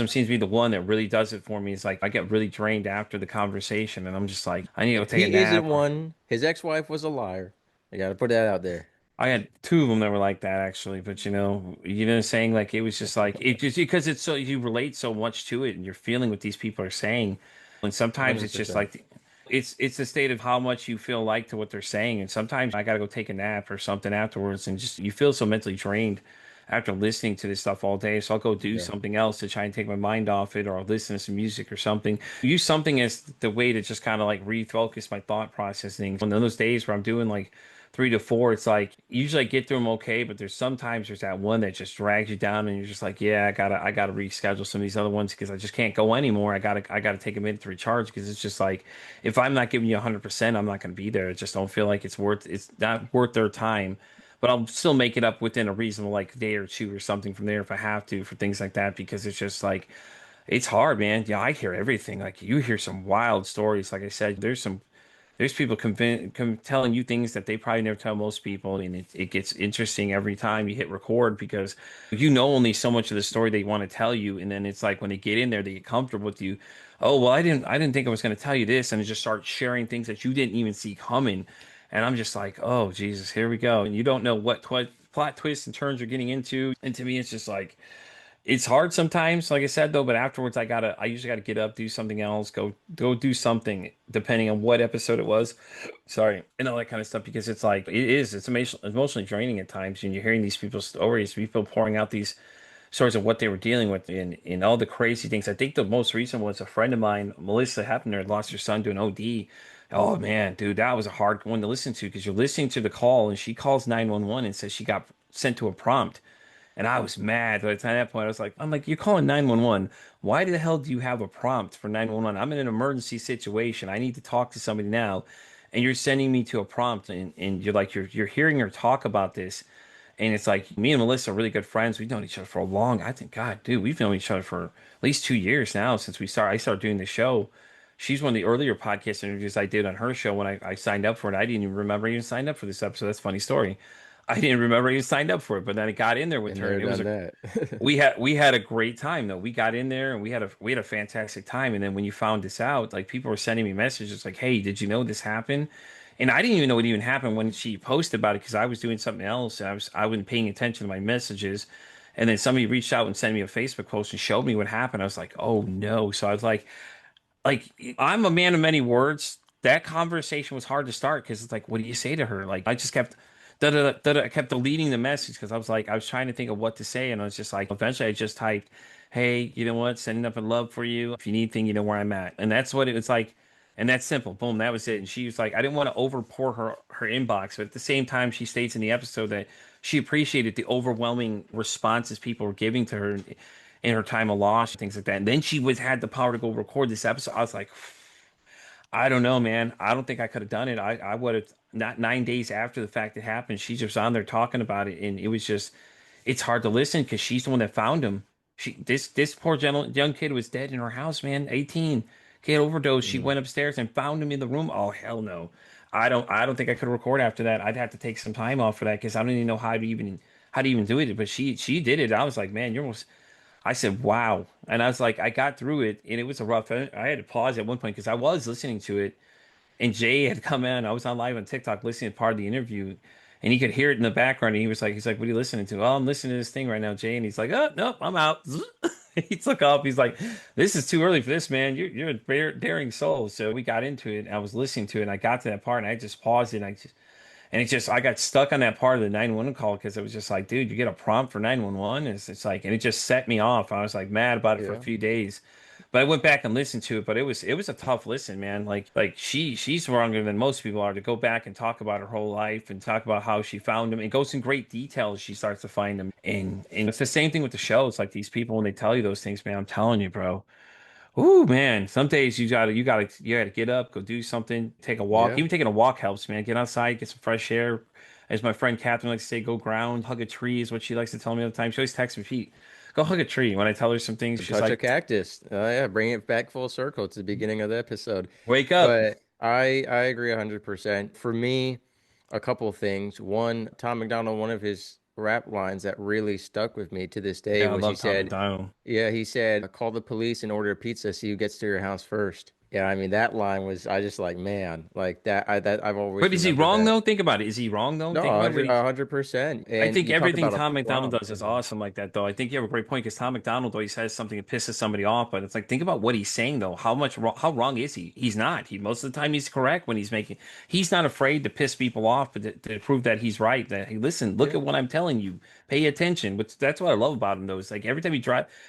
Speaker 2: seems to be the one that really does it for me. It's like I get really drained after the conversation, and I'm just like, I need to go take a
Speaker 1: He isn't
Speaker 2: nap.
Speaker 1: one. His ex-wife was a liar. I gotta put that out there.
Speaker 2: I had two of them that were like that actually, but saying like it was just like it just because it's so you relate so much to it and you're feeling what these people are saying, and sometimes it's just
Speaker 1: 100%.
Speaker 2: like it's the state of how much you feel like to what they're saying, and sometimes I gotta go take a nap or something afterwards, and just you feel so mentally drained after listening to this stuff all day, so I'll go do
Speaker 1: Yeah.
Speaker 2: something else to try and take my mind off it, or I'll listen to some music or something. Use something as the way to just kind of like refocus my thought processing. On those days where I'm doing like 3 to 4, it's like usually I get through them okay, but there's that one that just drags you down, and you're just like, yeah, I gotta reschedule some of these other ones because I just can't go anymore. I gotta take a minute to recharge because it's just like if I'm not giving you 100%, I'm not gonna be there. I just don't feel like it's not worth their time. But I'll still make it up within a reasonable like day or two or something from there if I have to for things like that because it's just like it's hard, man. Yeah, I hear everything. Like you hear some wild stories. Like I said, there's people telling you things that they probably never tell most people, and it gets interesting every time you hit record because you know only so much of the story they want to tell you, and then it's like when they get in there, they get comfortable with you. Oh, well, I didn't think I was going to tell you this, and it just start sharing things that you didn't even see coming, and I'm just like, oh Jesus, here we go, and you don't know what plot twists and turns you're getting into, and to me, it's just like it's hard sometimes, like I said though, but afterwards I usually gotta get up, do something else, go do something, depending on what episode it was. Sorry, and all that kind of stuff because it's like it's emotionally draining at times, and you're hearing these people's stories, people pouring out these stories of what they were dealing with and all the crazy things. I think the most recent was a friend of mine, Melissa Hefner, lost her son to an OD. Oh man, dude, that was a hard one to listen to because you're listening to the call and she calls 911 and says she got sent to a prompt. And I was mad. But at that point, I'm like, you're calling 911. Why the hell do you have a prompt for 911? I'm in an emergency situation. I need to talk to somebody now. And you're sending me to a prompt and you're hearing her talk about this. And it's like me and Melissa are really good friends. We've known each other for a long, I think, God, dude, we've known each other for at least 2 years now since I started doing the show. She's one of the earlier podcast interviews I did on her show when I signed up for it. I didn't even remember I even signed up for this episode. That's a funny story. I didn't remember I even signed up for it, but then I got in there with
Speaker 1: Been
Speaker 2: her
Speaker 1: there,
Speaker 2: and it was
Speaker 1: done
Speaker 2: a
Speaker 1: that.
Speaker 2: we had a great time though. We got in there and we had a fantastic time. And then when you found this out, like people were sending me messages like, "Hey, did you know this happened?" And I didn't even know it even happened when she posted about it because I was doing something else and I wasn't paying attention to my messages. And then somebody reached out and sent me a Facebook post and showed me what happened. I was like, "Oh no!" So I was like I'm a man of many words. That conversation was hard to start because it's like, what do you say to her? Like I just kept I kept deleting the message because I was trying to think of what to say, and I was just like, eventually I just typed, "Hey, you know what? Sending up in love for you. If you need anything, you know where I'm at." And that's what it was like, and that's simple. Boom, that was it. And she was like, I didn't want to overpour her inbox, but at the same time, she states in the episode that she appreciated the overwhelming responses people were giving to her in her time of loss, things like that. And then she was had the power to go record this episode. I was like, I don't know, man. I don't think I could have done it. I would have not 9 days after the fact it happened. She's just on there talking about it, and it was just it's hard to listen because she's the one that found him. This poor young kid was dead in her house, man. 18, kid overdosed. She
Speaker 1: Mm.
Speaker 2: went upstairs and found him in the room. Oh hell no. I don't think I could record after that. I'd have to take some time off for that because I don't even know how to even do it. But she did it. I was like, man, you're almost I said, wow. And I was like, I got through it and it was a rough. I had to pause at one point because I was listening to it and Jay had come in. I was on live on TikTok listening to part of the interview and he could hear it in the background. And he's like, what are you listening to? Oh, I'm listening to this thing right now, Jay. And he's like, oh, nope, I'm out. He took off. He's like, this is too early for this, man. You're a daring soul. So we got into it. And I was listening to it and I got to that part and I just paused it. And it's just, I got stuck on that part of the 911 call because it was just like, dude, you get a prompt for 911. It's like, and it just set me off. I was like mad about it for a
Speaker 1: Yeah.
Speaker 2: few days. But I went back and listened to it, but it was a tough listen, man. Like she's stronger than most people are to go back and talk about her whole life and talk about how she found him. It goes in great detail as she starts to find him. And it's the same thing with the show. It's like these people when they tell you those things, man, I'm telling you, bro. Ooh, man. Some days you gotta get up, go do something, take a walk.
Speaker 1: Yeah.
Speaker 2: Even taking a walk helps, man. Get outside, get some fresh air. As my friend Catherine likes to say, go ground, hug a tree is what she likes to tell me all the time. She always texts me, Pete, go hug a tree. When I tell her some things, she's
Speaker 1: Touch a
Speaker 2: like,
Speaker 1: cactus. Oh yeah, bring it back full circle to the beginning of the episode.
Speaker 2: wake up.
Speaker 1: But I agree 100%. For me, a couple of things. One, Tom McDonald, one of his rap lines that really stuck with me to this day
Speaker 2: Yeah, I
Speaker 1: was he
Speaker 2: love Tom
Speaker 1: said,
Speaker 2: McDonald.
Speaker 1: yeah, he said, call the police and order a pizza, see who gets to your house first. Yeah, I mean that line was I just like, man, like that I've always
Speaker 2: But is he
Speaker 1: remembered
Speaker 2: wrong
Speaker 1: that.
Speaker 2: though? Think about it. Is he wrong though?
Speaker 1: No,
Speaker 2: Think about what he
Speaker 1: 100%.
Speaker 2: I
Speaker 1: And
Speaker 2: think
Speaker 1: you talk
Speaker 2: everything
Speaker 1: about a
Speaker 2: Tom McDonald
Speaker 1: prompt
Speaker 2: does is
Speaker 1: too.
Speaker 2: awesome like that, though. I think you have a great point because Tom McDonald always says something that pisses somebody off, but it's like think about what he's saying though. How wrong is he? He's not. He most of the time he's correct when he's making. He's not afraid to piss people off, but to prove that he's right. That hey, listen, look
Speaker 1: Yeah,
Speaker 2: at what I'm telling you. Pay attention. Which that's what I love about him though. It's like every time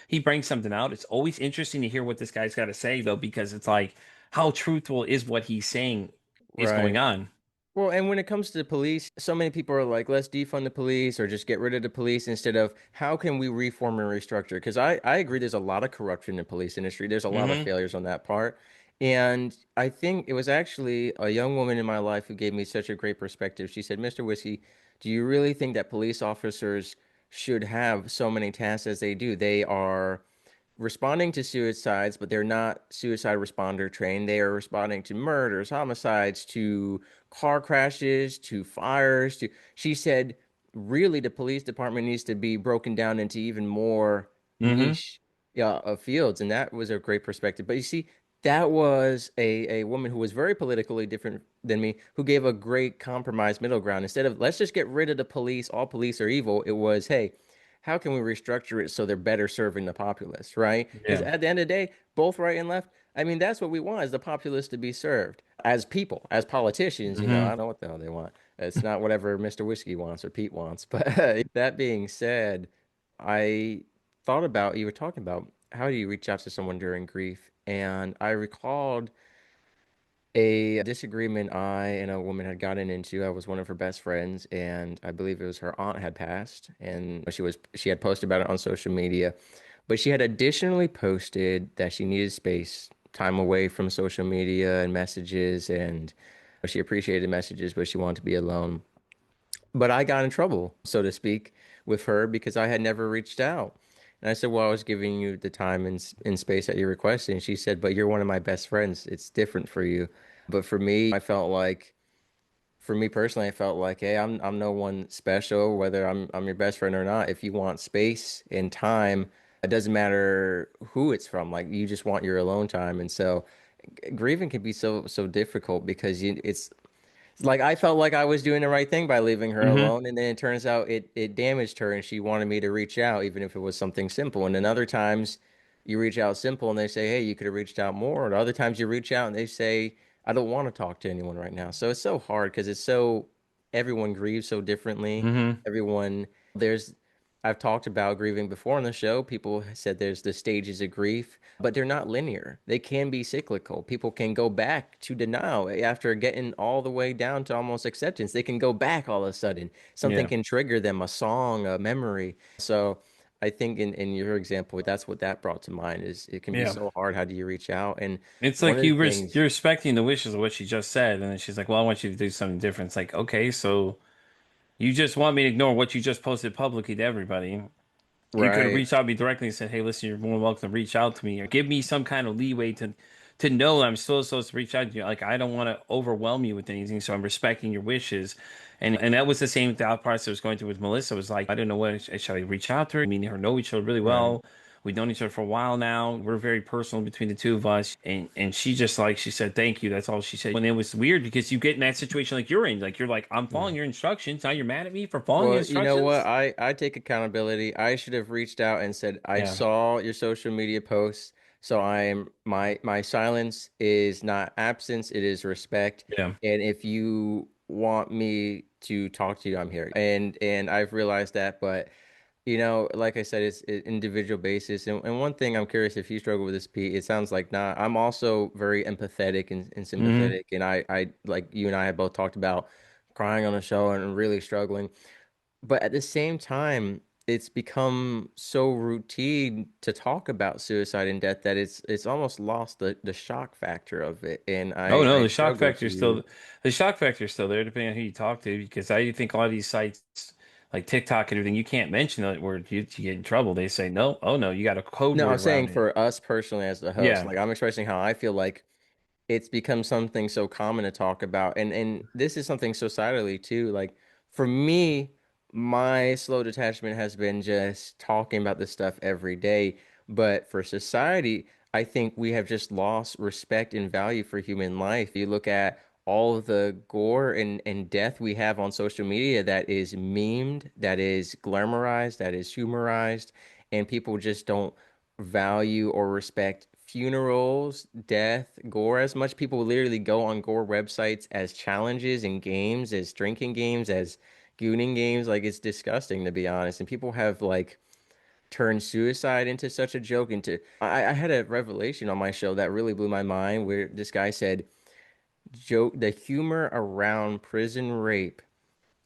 Speaker 2: he brings something out. It's always interesting to hear what this guy's got to say though, because it's like how truthful is what he's saying is going
Speaker 1: right.
Speaker 2: on.
Speaker 1: Well, and when it comes to the police, so many people are like, let's defund the police or just get rid of the police instead of how can we reform and restructure? Because I agree there's a lot of corruption in the police industry. There's a lot of
Speaker 2: Hmm.
Speaker 1: failures on that part. And I think it was actually a young woman in my life who gave me such a great perspective. She said, Mr. Whiskey, do you really think that police officers should have so many tasks as they do? They are responding to suicides, but they're not suicide responder trained. They are responding to murders, homicides, to car crashes, to fires, to she said really the police department needs to be broken down into even more
Speaker 2: Hmm.
Speaker 1: niche of fields. And that was a great perspective. But you see, that was a woman who was very politically different than me, who gave a great compromise middle ground. Instead of let's just get rid of the police, all police are evil, it was, hey, how can we restructure it so they're better serving the populace, right? Because
Speaker 2: Yeah.
Speaker 1: at the end of the day, both right and left, I mean, that's what we want is the populace to be served as people, as politicians. I
Speaker 2: Hmm.
Speaker 1: don't know what the hell they want. It's not whatever Mr. Whiskey wants or Pete wants. But that being said, I thought about you were talking about how do you reach out to someone during grief, and I recalled a disagreement I and a woman had gotten into. I was one of her best friends, and I believe it was her aunt had passed, and she had posted about it on social media, but she had additionally posted that she needed space, time away from social media and messages, and she appreciated messages, but she wanted to be alone. But I got in trouble, so to speak, with her because I had never reached out. And I said, well, I was giving you the time and space that you're requesting. And she said, but you're one of my best friends. It's different for you. But for me, I felt like, for me personally, I felt like, hey, I'm no one special, whether I'm your best friend or not. If you want space and time, it doesn't matter who it's from. Like you just want your alone time. And so grieving can be so difficult because it's like I felt like I was doing the right thing by leaving her
Speaker 2: Hmm.
Speaker 1: alone, and then it turns out it damaged her, and she wanted me to reach out, even if it was something simple. And then other times, you reach out simple, and they say, "Hey, you could have reached out more." And other times, you reach out, and they say, "I don't want to talk to anyone right now." So it's so hard because it's so everyone grieves so differently.
Speaker 2: Hmm.
Speaker 1: Everyone there's I've talked about grieving before on the show. People said there's the stages of grief, but they're not linear. They can be cyclical. People can go back to denial after getting all the way down to almost acceptance. They can go back all of a sudden. Something
Speaker 2: Yeah.
Speaker 1: can trigger them, a song, a memory. So I think in your example, that's what that brought to mind is it can be
Speaker 2: Yeah.
Speaker 1: so hard. How do you reach out? And
Speaker 2: It's
Speaker 1: one
Speaker 2: like
Speaker 1: of the things,
Speaker 2: you're respecting the wishes of what she just said, and then she's like, "Well, I want you to do something different." It's like, okay, so you just want me to ignore what you just posted publicly to everybody. You could have
Speaker 1: right?
Speaker 2: reached out to me directly and said, "Hey, listen, you're more than welcome to reach out to me, or give me some kind of leeway to know I'm still supposed to reach out to you. Like I don't want to overwhelm you with anything, so I'm respecting your wishes." And that was the same thought process I was going through with Melissa. It was like I didn't know what should I reach out to her. Me and her know each other really
Speaker 1: Right.
Speaker 2: well. We've known each other for a while now. We're very personal between the two of us. And she just like she said, thank you. That's all she said. And it was weird because you get in that situation like you're in. Like you're like, I'm
Speaker 1: Yeah.
Speaker 2: following your instructions. Now you're mad at me for following your
Speaker 1: Well, you know what?
Speaker 2: instructions?
Speaker 1: I take accountability. I should have reached out and said, I
Speaker 2: Yeah.
Speaker 1: saw your social media posts, so my silence is not absence, it is respect.
Speaker 2: Yeah.
Speaker 1: And if you want me to talk to you, I'm here. And I've realized that, but like I said, it's an individual basis. And one thing I'm curious if you struggle with this, Pete, it sounds like not. I'm also very empathetic and
Speaker 2: Hmm.
Speaker 1: sympathetic, and I like you and I have both talked about crying on the show and really struggling. But at the same time, it's become so routine to talk about suicide and death that it's almost lost the shock factor of it. And
Speaker 2: Oh no,
Speaker 1: I struggle to.
Speaker 2: the shock factor is still there depending on who you talk to because I think a lot of these sites like TikTok and everything you can't mention that word you get in trouble. They say no, oh no, you got a code
Speaker 1: No, I'm
Speaker 2: word
Speaker 1: saying
Speaker 2: around it.
Speaker 1: for us personally as the host,
Speaker 2: Yeah.
Speaker 1: like I'm expressing how I feel like it's become something so common to talk about. And this is something societally too. Like for me, my slow detachment has been just talking about this stuff every day. But for society, I think we have just lost respect and value for human life. You look at all of the gore and death we have on social media that is memed, that is glamorized, that is humorized, and people just don't value or respect funerals, death, gore as much. People literally go on gore websites as challenges and games, as drinking games, as gooning games. Like it's disgusting to be honest. And people have like turned suicide into such a joke. I had a revelation on my show that really blew my mind where this guy said, joke the humor around prison rape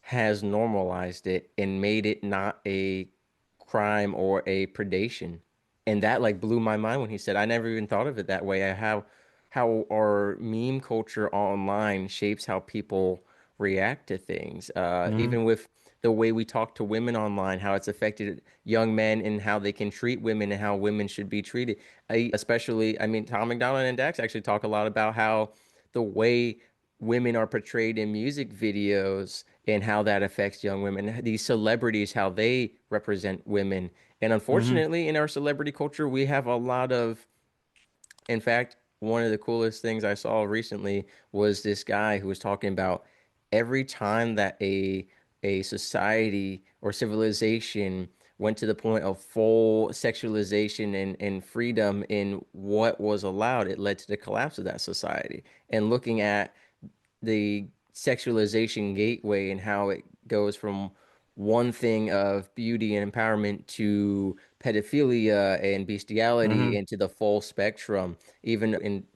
Speaker 1: has normalized it and made it not a crime or a predation. And that like blew my mind when he said, I never even thought of it that way. How our meme culture online shapes how people react to things.
Speaker 2: Hmm.
Speaker 1: Even with the way we talk to women online, how it's affected young men and how they can treat women and how women should be treated. I mean, Tom McDonald and Dax actually talk a lot about how the way women are portrayed in music videos and how that affects young women. These celebrities, how they represent women. And
Speaker 2: Hmm.
Speaker 1: unfortunately, in our celebrity culture, we have a lot of, in fact, one of the coolest things I saw recently was this guy who was talking about every time that a society or civilization went to the point of full sexualization and freedom in what was allowed, it led to the collapse of that society. And looking at the sexualization gateway and how it goes from one thing of beauty and empowerment to pedophilia and bestiality
Speaker 2: Hmm.
Speaker 1: into the full spectrum. Even in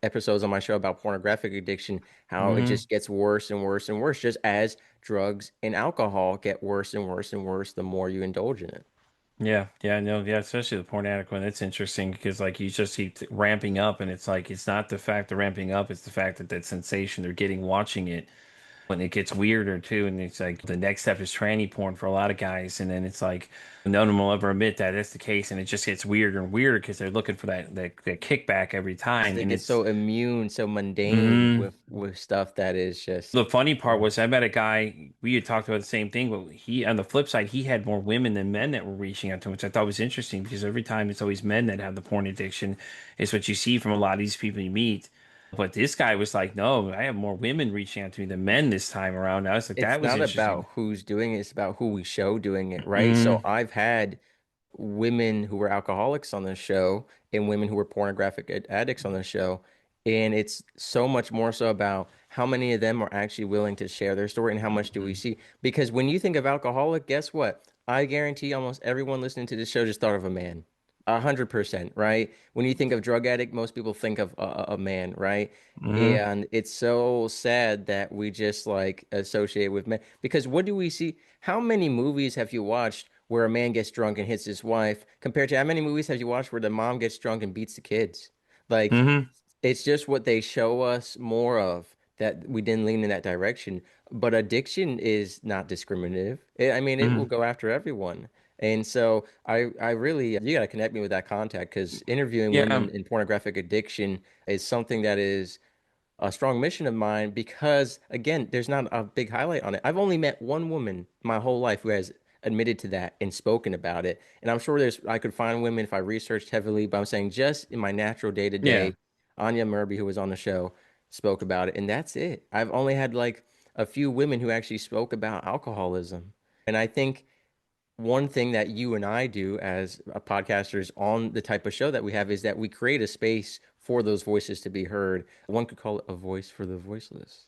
Speaker 1: episodes on my show about pornographic addiction, how it
Speaker 2: Hmm.
Speaker 1: just gets worse and worse and worse, just as drugs and alcohol get worse and worse and worse the more you indulge in it.
Speaker 2: Yeah, yeah, no, yeah, especially the porn addict one. It's interesting because like you just keep ramping up, and it's like it's not the fact of ramping up; it's the fact that that sensation they're getting watching it, when it gets weirder too. And it's like the next step is tranny porn for a lot of guys, and then it's like none of them will ever admit that that's the case, and it just gets weirder and weirder because they're looking for that kickback every time,
Speaker 1: They
Speaker 2: and
Speaker 1: get
Speaker 2: it's.
Speaker 1: so immune, so mundane
Speaker 2: Mhm.
Speaker 1: with stuff that is just.
Speaker 2: The funny part was I met a guy, we had talked about the same thing, but he, on the flip side, he had more women than men that were reaching out to him, which I thought was interesting because every time it's always men that have the porn addiction. Is what you see from a lot of these people you meet. But this guy was like, no, I have more women reaching out to me than men this time around. I was like,
Speaker 1: It's
Speaker 2: that was
Speaker 1: not
Speaker 2: interesting.
Speaker 1: about who's doing it, it's about who we show doing it, right? So
Speaker 2: Hmm.
Speaker 1: I've had women who were alcoholics on the show and women who were pornographic addicts on the show. And it's so much more so about how many of them are actually willing to share their story and how much do we see. Because when you think of alcoholic, guess what? I guarantee almost everyone listening to this show just thought of a man. 100%, right? When you think of drug addict, most people think of a man, right?
Speaker 2: Hmm.
Speaker 1: And it's so sad that we just like associate with men. Because what do we see? How many movies have you watched where a man gets drunk and hits his wife compared to how many movies have you watched where the mom gets drunk and beats the kids? Like,
Speaker 2: Hmm.
Speaker 1: it's just what they show us more of that we didn't lean in that direction. But addiction is not discriminative. I mean, it will
Speaker 2: Hmm.
Speaker 1: go after everyone. And so I really, you got to connect me with that contact because interviewing
Speaker 2: Yeah.
Speaker 1: women in pornographic addiction is something that is a strong mission of mine because again, there's not a big highlight on it. I've only met one woman my whole life who has admitted to that and spoken about it. And I'm sure I could find women if I researched heavily, but I'm saying just in my natural day to
Speaker 2: Yeah.
Speaker 1: day, Anya Murby, who was on the show, spoke about it, and that's it. I've only had like a few women who actually spoke about alcoholism. And I think one thing that you and I do as podcasters on the type of show that we have is that we create a space for those voices to be heard. One could call it a voice for the voiceless.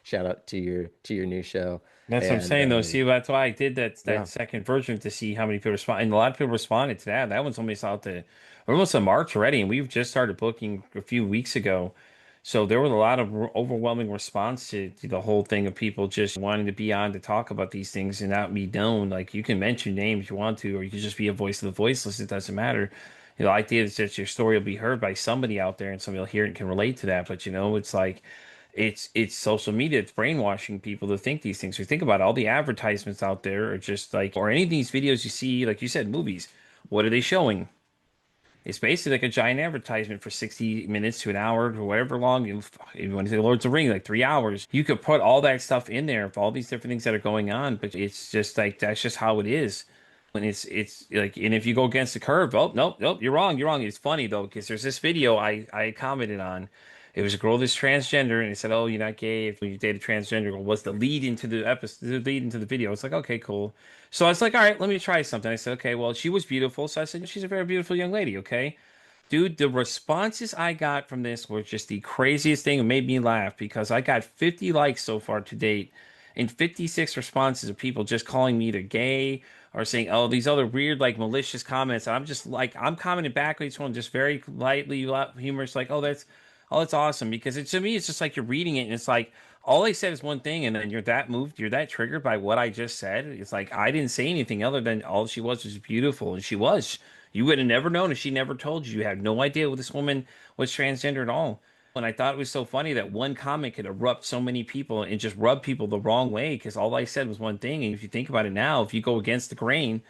Speaker 1: Shout out to your new show.
Speaker 2: That's what I'm
Speaker 1: And
Speaker 2: saying though. See, that's why I did that
Speaker 1: yeah,
Speaker 2: second version to see how many people respond. And a lot of people responded to that. That one's almost out to almost a March already, and we've just started booking a few weeks ago. So there was a lot of overwhelming response to the whole thing of people just wanting to be on to talk about these things and not be known. Like you can mention names you want to, or you can just be a voice of the voiceless. It doesn't matter. The idea is that your story will be heard by somebody out there and somebody will hear it and can relate to that. But it's like it's social media. It's brainwashing people to think these things. So think about it, all the advertisements out there are just like, or any of these videos you see, like you said, movies. What are they showing? It's basically like a giant advertisement for 60 minutes to an hour or whatever long. You want to say Lord's of the Ring, like 3 hours. You could put all that stuff in there of all these different things that are going on, but it's just like that's just how it is. When it's like, and if you go against the curve, oh nope, nope, you're wrong, you're wrong. It's funny though, because there's this video I commented on. It was a girl that's transgender, and it said, "Oh, you're not gay if you date a transgender." Girl was the lead into the episode, the lead into the video. It's like, okay, cool. So I was like, all right, let me try something. I said, okay, well, she was beautiful. So I said, she's a very beautiful young lady. Okay. Dude, the responses I got from this were just the craziest thing. It made me laugh because I got 50 likes so far to date and 56 responses of people just calling me either gay or saying, oh, these other weird, like malicious comments. And I'm just like, I'm commenting back with each one just very lightly humorous, like, oh, that's awesome. Because to me, it's just like you're reading it and it's like, all I said is one thing, and then you're that moved, you're that triggered by what I just said. It's like I didn't say anything other than all she was beautiful, and she was. You would have never known if she never told you. You had no idea this woman was transgender at all. And I thought it was so funny that one comment could erupt so many people and just rub people the wrong way because all I said was one thing. And if you think about it now, if you go against the grain,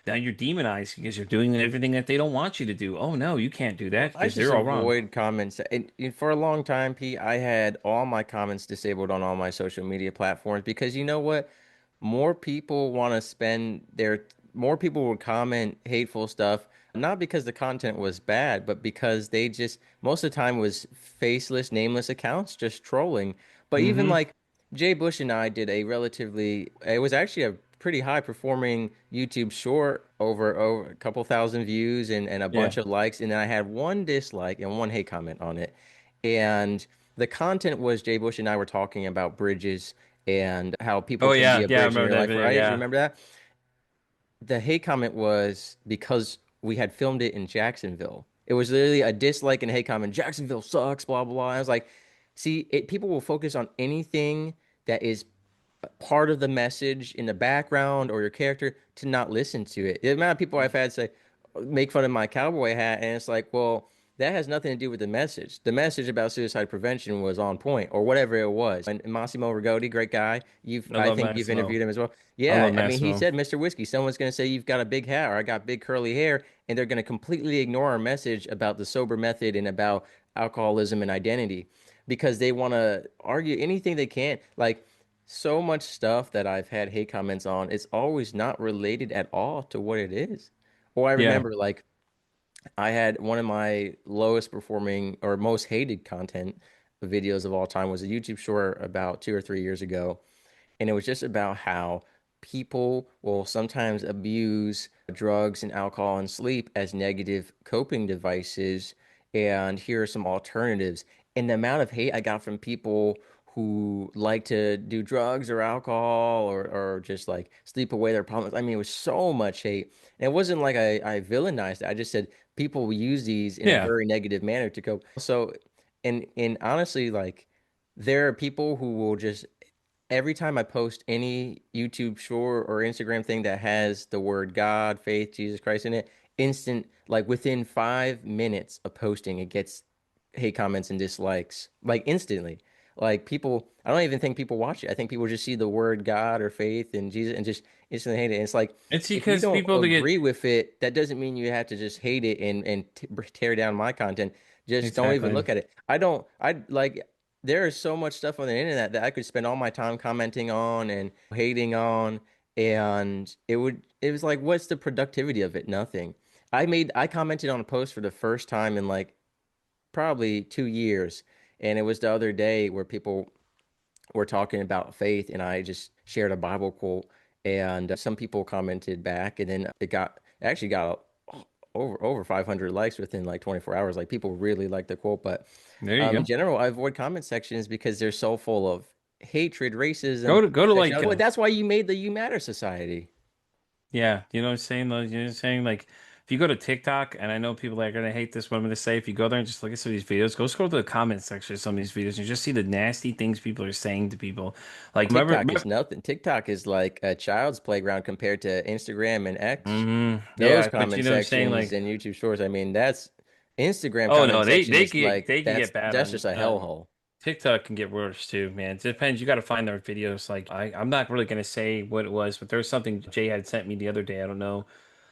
Speaker 2: now you're demonized because you're doing everything that they don't want you to do. Oh no, you can't do
Speaker 1: Well,
Speaker 2: that
Speaker 1: I
Speaker 2: because
Speaker 1: just
Speaker 2: they're all wrong.
Speaker 1: avoid comments. And for a long time, Pete, I had all my comments disabled on all my social media platforms because you know what? More people want to more people would comment hateful stuff, not because the content was bad, but because they just, most of the time was faceless, nameless accounts just trolling. But even
Speaker 2: Mm-hmm.
Speaker 1: like Jay Bush and I did it was actually a pretty high performing YouTube short over a couple thousand views and a
Speaker 2: Yeah.
Speaker 1: bunch of likes. And then I had one dislike and one hate comment on it. And the content was Jay Bush and I were talking about bridges and how people
Speaker 2: Oh
Speaker 1: can be
Speaker 2: yeah,
Speaker 1: a
Speaker 2: yeah. I
Speaker 1: bridge in
Speaker 2: remember
Speaker 1: your
Speaker 2: that
Speaker 1: life,
Speaker 2: video.
Speaker 1: right? You
Speaker 2: Yeah.
Speaker 1: remember that? The hate comment was because we had filmed it in Jacksonville. It was literally a dislike and hate comment. Jacksonville sucks, blah, blah, blah. I was like, see, people will focus on anything that is part of the message in the background or your character to not listen to it. The amount of people I've had say, make fun of my cowboy hat, and it's like, well, that has nothing to do with the message. The message about suicide prevention was on point, or whatever it was. And Massimo Rigodi, great guy.
Speaker 2: I
Speaker 1: I
Speaker 2: love
Speaker 1: think you've
Speaker 2: Massimo.
Speaker 1: interviewed him as well.
Speaker 2: I love
Speaker 1: Yeah, I mean, he
Speaker 2: Massimo.
Speaker 1: said, Mr. Whiskey, someone's going to say you've got a big hat or I got big curly hair, and they're going to completely ignore our message about the sober method and about alcoholism and identity because they want to argue anything they can. Like, so much stuff that I've had hate comments on, it's always not related at all to what it is. Or I
Speaker 2: Yeah.
Speaker 1: remember like I had one of my lowest performing or most hated content videos of all time was a YouTube short about 2 or 3 years ago, and it was just about how people will sometimes abuse drugs and alcohol and sleep as negative coping devices. And here are some alternatives. And the amount of hate I got from people who like to do drugs or alcohol or just like sleep away their problems. I mean, it was so much hate. And it wasn't like I villainized it. I just said people will use these in a
Speaker 2: Yeah.
Speaker 1: very negative manner to cope. So, and honestly, like there are people who will just every time I post any YouTube short or Instagram thing that has the word God, faith, Jesus Christ in it, instant, like within 5 minutes of posting, it gets hate comments and dislikes, like instantly. Like people, I don't even think people watch it. I think people just see the word God or faith and Jesus and just instantly hate it. And it's like,
Speaker 2: It's
Speaker 1: if you
Speaker 2: because
Speaker 1: don't
Speaker 2: people to get
Speaker 1: agree with it, that doesn't mean you have to just hate it and tear down my content. Just don't even
Speaker 2: exactly.
Speaker 1: look at it. I don't, I like, there is so much stuff on the internet that I could spend all my time commenting on and hating on, and it was like, what's the productivity of it? Nothing. I commented on a post for the first time in like probably 2 years, and it was the other day where people were talking about faith, and I just shared a Bible quote, and some people commented back, and then it actually got over 500 likes within like 24 hours. Like people really like the quote, but
Speaker 2: There you
Speaker 1: in
Speaker 2: go.
Speaker 1: general, I avoid comment sections because they're so full of hatred, racism,
Speaker 2: Go to
Speaker 1: sexuality. Well,
Speaker 2: like
Speaker 1: that's why you made the You Matter Society.
Speaker 2: yeah, you know what I'm saying? Like, you're saying like if you go to TikTok, and I know people are gonna hate this, what I'm gonna say, if you go there and just look at some of these videos, go scroll to the comment section of some of these videos, and you just see the nasty things people are saying to people. Like,
Speaker 1: TikTok is nothing. TikTok is like a child's playground compared to Instagram and X. Those
Speaker 2: yeah, but you
Speaker 1: comment
Speaker 2: know what I'm saying?
Speaker 1: sections
Speaker 2: Like,
Speaker 1: and YouTube Shorts, I mean, that's Instagram
Speaker 2: oh
Speaker 1: comment
Speaker 2: no,
Speaker 1: section is like
Speaker 2: they can get bad
Speaker 1: that's just
Speaker 2: on
Speaker 1: a hellhole.
Speaker 2: TikTok can get worse too, man. It depends. You got to find their videos. Like I'm not really gonna say what it was, but there was something Jay had sent me the other day. I don't know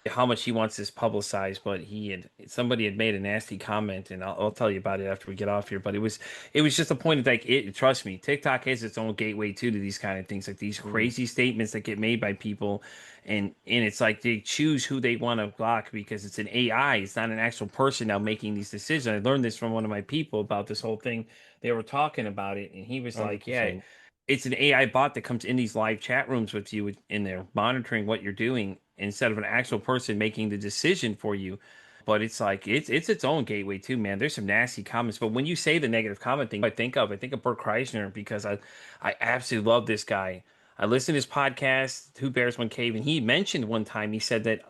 Speaker 2: how much he wants this publicized, but he had somebody had made a nasty comment, and I'll tell you about it after we get off here. But it was just a point of like it. Trust me, TikTok has its own gateway too to these kind of things, like these
Speaker 1: Mhm.
Speaker 2: crazy statements that get made by people, and it's like they choose who they want to block because it's an AI. It's not an actual person now making these decisions. I learned this from one of my people about this whole thing. They were talking about it, and he was like, "Yeah."
Speaker 1: 100%.
Speaker 2: It's an AI bot that comes in these live chat rooms with you in there, monitoring what you're doing instead of an actual person making the decision for you. But it's like it's its own gateway too, man. There's some nasty comments, but when you say the negative comment thing, I think of Bert Kreischer because I absolutely love this guy. I listened to his podcast, Who Bears One Cave, and he mentioned one time he said that,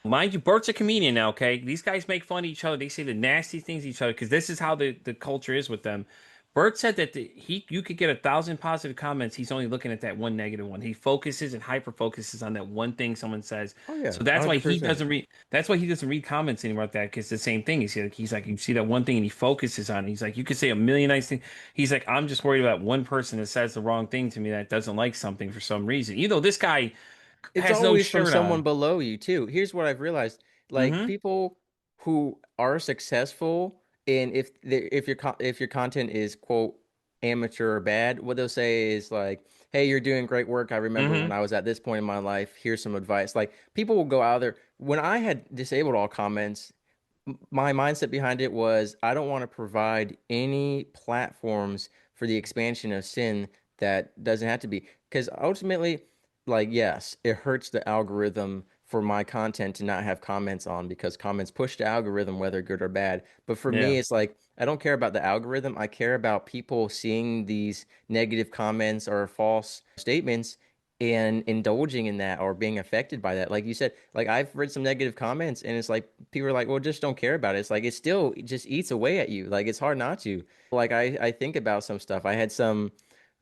Speaker 2: mind you, Bert's a comedian now. Okay, these guys make fun of each other. They say the nasty things to each other because this is how the culture is with them. Bert said that you could get 1,000 positive comments. He's only looking at that one negative one. He focuses and hyper focuses on that one thing someone says.
Speaker 1: Oh yeah,
Speaker 2: So that's why he
Speaker 1: 100%.
Speaker 2: doesn't read. That's why he doesn't read comments anymore like that. Because the same thing. He's like you see that one thing and he focuses on it. He's like you could say a million nice things. He's like I'm just worried about one person that says the wrong thing to me that doesn't like something for some reason. Even though this guy
Speaker 1: It's
Speaker 2: has no
Speaker 1: always from
Speaker 2: shirt
Speaker 1: someone
Speaker 2: on.
Speaker 1: below you too. Here's what I've realized. Like
Speaker 2: Mm-hmm.
Speaker 1: people who are successful and if your content is quote amateur or bad, what they'll say is like, "Hey, you're doing great work. I remember when
Speaker 2: Mm-hmm.
Speaker 1: I was at this point in my life. Here's some advice." Like people will go out there. When I had disabled all comments, my mindset behind it was I don't want to provide any platforms for the expansion of sin that doesn't have to be. Because ultimately, like, yes, it hurts the algorithm for my content to not have comments on because comments push the algorithm, whether good or bad. But for me,
Speaker 2: Yeah.
Speaker 1: it's like I don't care about the algorithm. I care about people seeing these negative comments or false statements and indulging in that or being affected by that. Like you said, like I've read some negative comments and it's like people are like, well, just don't care about it. It's like it still just eats away at you. Like it's hard not to. Like I think about some stuff. I had some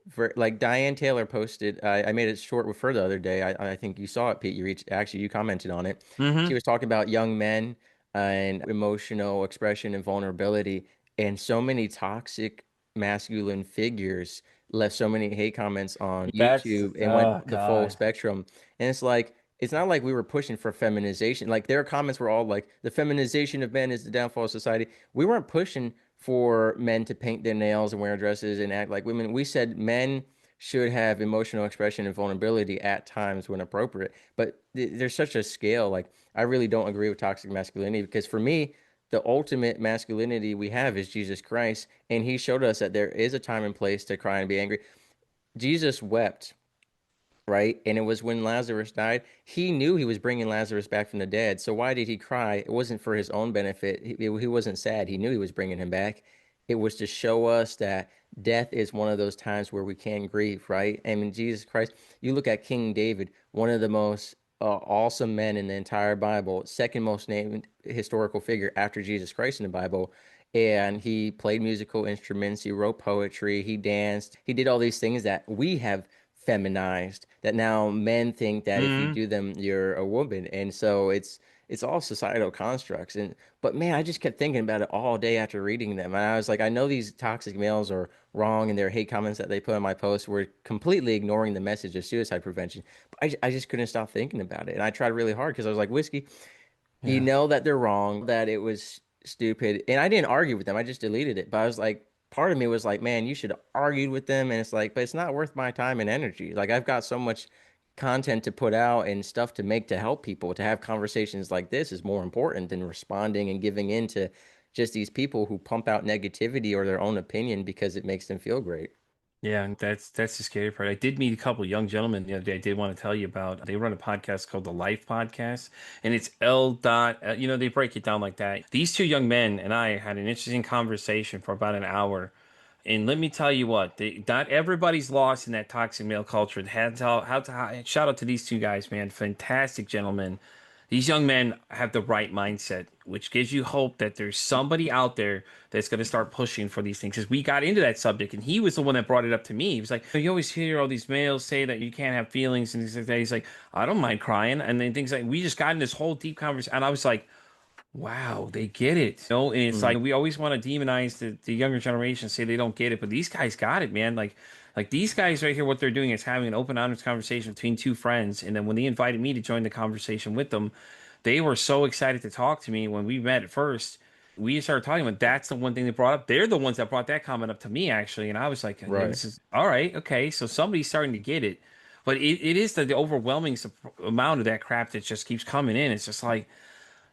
Speaker 1: for like Diane Taylor posted, I made it short with her the other day. I think you saw it, Pete. You reached actually you commented on it. She
Speaker 2: Mm-hmm.
Speaker 1: was talking about young men and emotional expression and vulnerability, and so many toxic masculine figures left so many hate comments on
Speaker 2: That's
Speaker 1: YouTube and went
Speaker 2: oh
Speaker 1: the full
Speaker 2: God.
Speaker 1: spectrum. And it's like it's not like we were pushing for feminization. Like their comments were all like the feminization of men is the downfall of society. We weren't pushing for men to paint their nails and wear dresses and act like women. We said men should have emotional expression and vulnerability at times when appropriate. But there's such a scale. Like I really don't agree with toxic masculinity because for me, the ultimate masculinity we have is Jesus Christ, and He showed us that there is a time and place to cry and be angry. Jesus wept, right? And it was when Lazarus died. He knew he was bringing Lazarus back from the dead. So why did he cry? It wasn't for his own benefit. He wasn't sad. He knew he was bringing him back. It was to show us that death is one of those times where we can grieve, right? And in Jesus Christ, you look at King David, one of the most awesome men in the entire Bible, second most named historical figure after Jesus Christ in the Bible. And he played musical instruments, he wrote poetry, he danced, he did all these things that we have feminized that now men think that if you
Speaker 2: Mm-hmm.
Speaker 1: do them you're a woman, and so it's all societal constructs. And but man, I just kept thinking about it all day after reading them, and I was like, I know these toxic males are wrong and their hate comments that they put on my posts were completely ignoring the message of suicide prevention, but I just couldn't stop thinking about it, and I tried really hard because I was like, Whiskey, you
Speaker 2: Yeah.
Speaker 1: know that they're wrong, that it was stupid. And I didn't argue with them. I just deleted it. But I was like, part of me was like, man, you should have argued with them. And it's like, but it's not worth my time and energy. Like I've got so much content to put out and stuff to make to help people. To have conversations like this is more important than responding and giving in to just these people who pump out negativity or their own opinion because it makes them feel great.
Speaker 2: Yeah, and that's the scary part. I did meet a couple of young gentlemen the other day. I did want to tell you about. They run a podcast called the Life Podcast, and it's L dot. They break it down like that. These two young men and I had an interesting conversation for about an hour, and let me tell you what, not everybody's lost in that toxic male culture. Shout out to these two guys, man, fantastic gentlemen. These young men have the right mindset, which gives you hope that there's somebody out there that's going to start pushing for these things. Because we got into that subject, and he was the one that brought it up to me. He was like, "You always hear all these males say that you can't have feelings," and he's like, "I don't mind crying," and then things like we just got in this whole deep conversation, and I was like, wow, they get it. And it's
Speaker 1: Mm,
Speaker 2: like we always want to demonize the younger generation, say they don't get it, but these guys got it, man. Like these guys right here, what they're doing is having an open, honest conversation between two friends. And then when they invited me to join the conversation with them, they were so excited to talk to me when we met at first. We started talking about that's the one thing they brought up. They're the ones that brought that comment up to me, actually. And I was like, yeah,
Speaker 1: right.
Speaker 2: this is all right. Okay. So somebody's starting to get it. But it is the overwhelming amount of that crap that just keeps coming in. It's just like,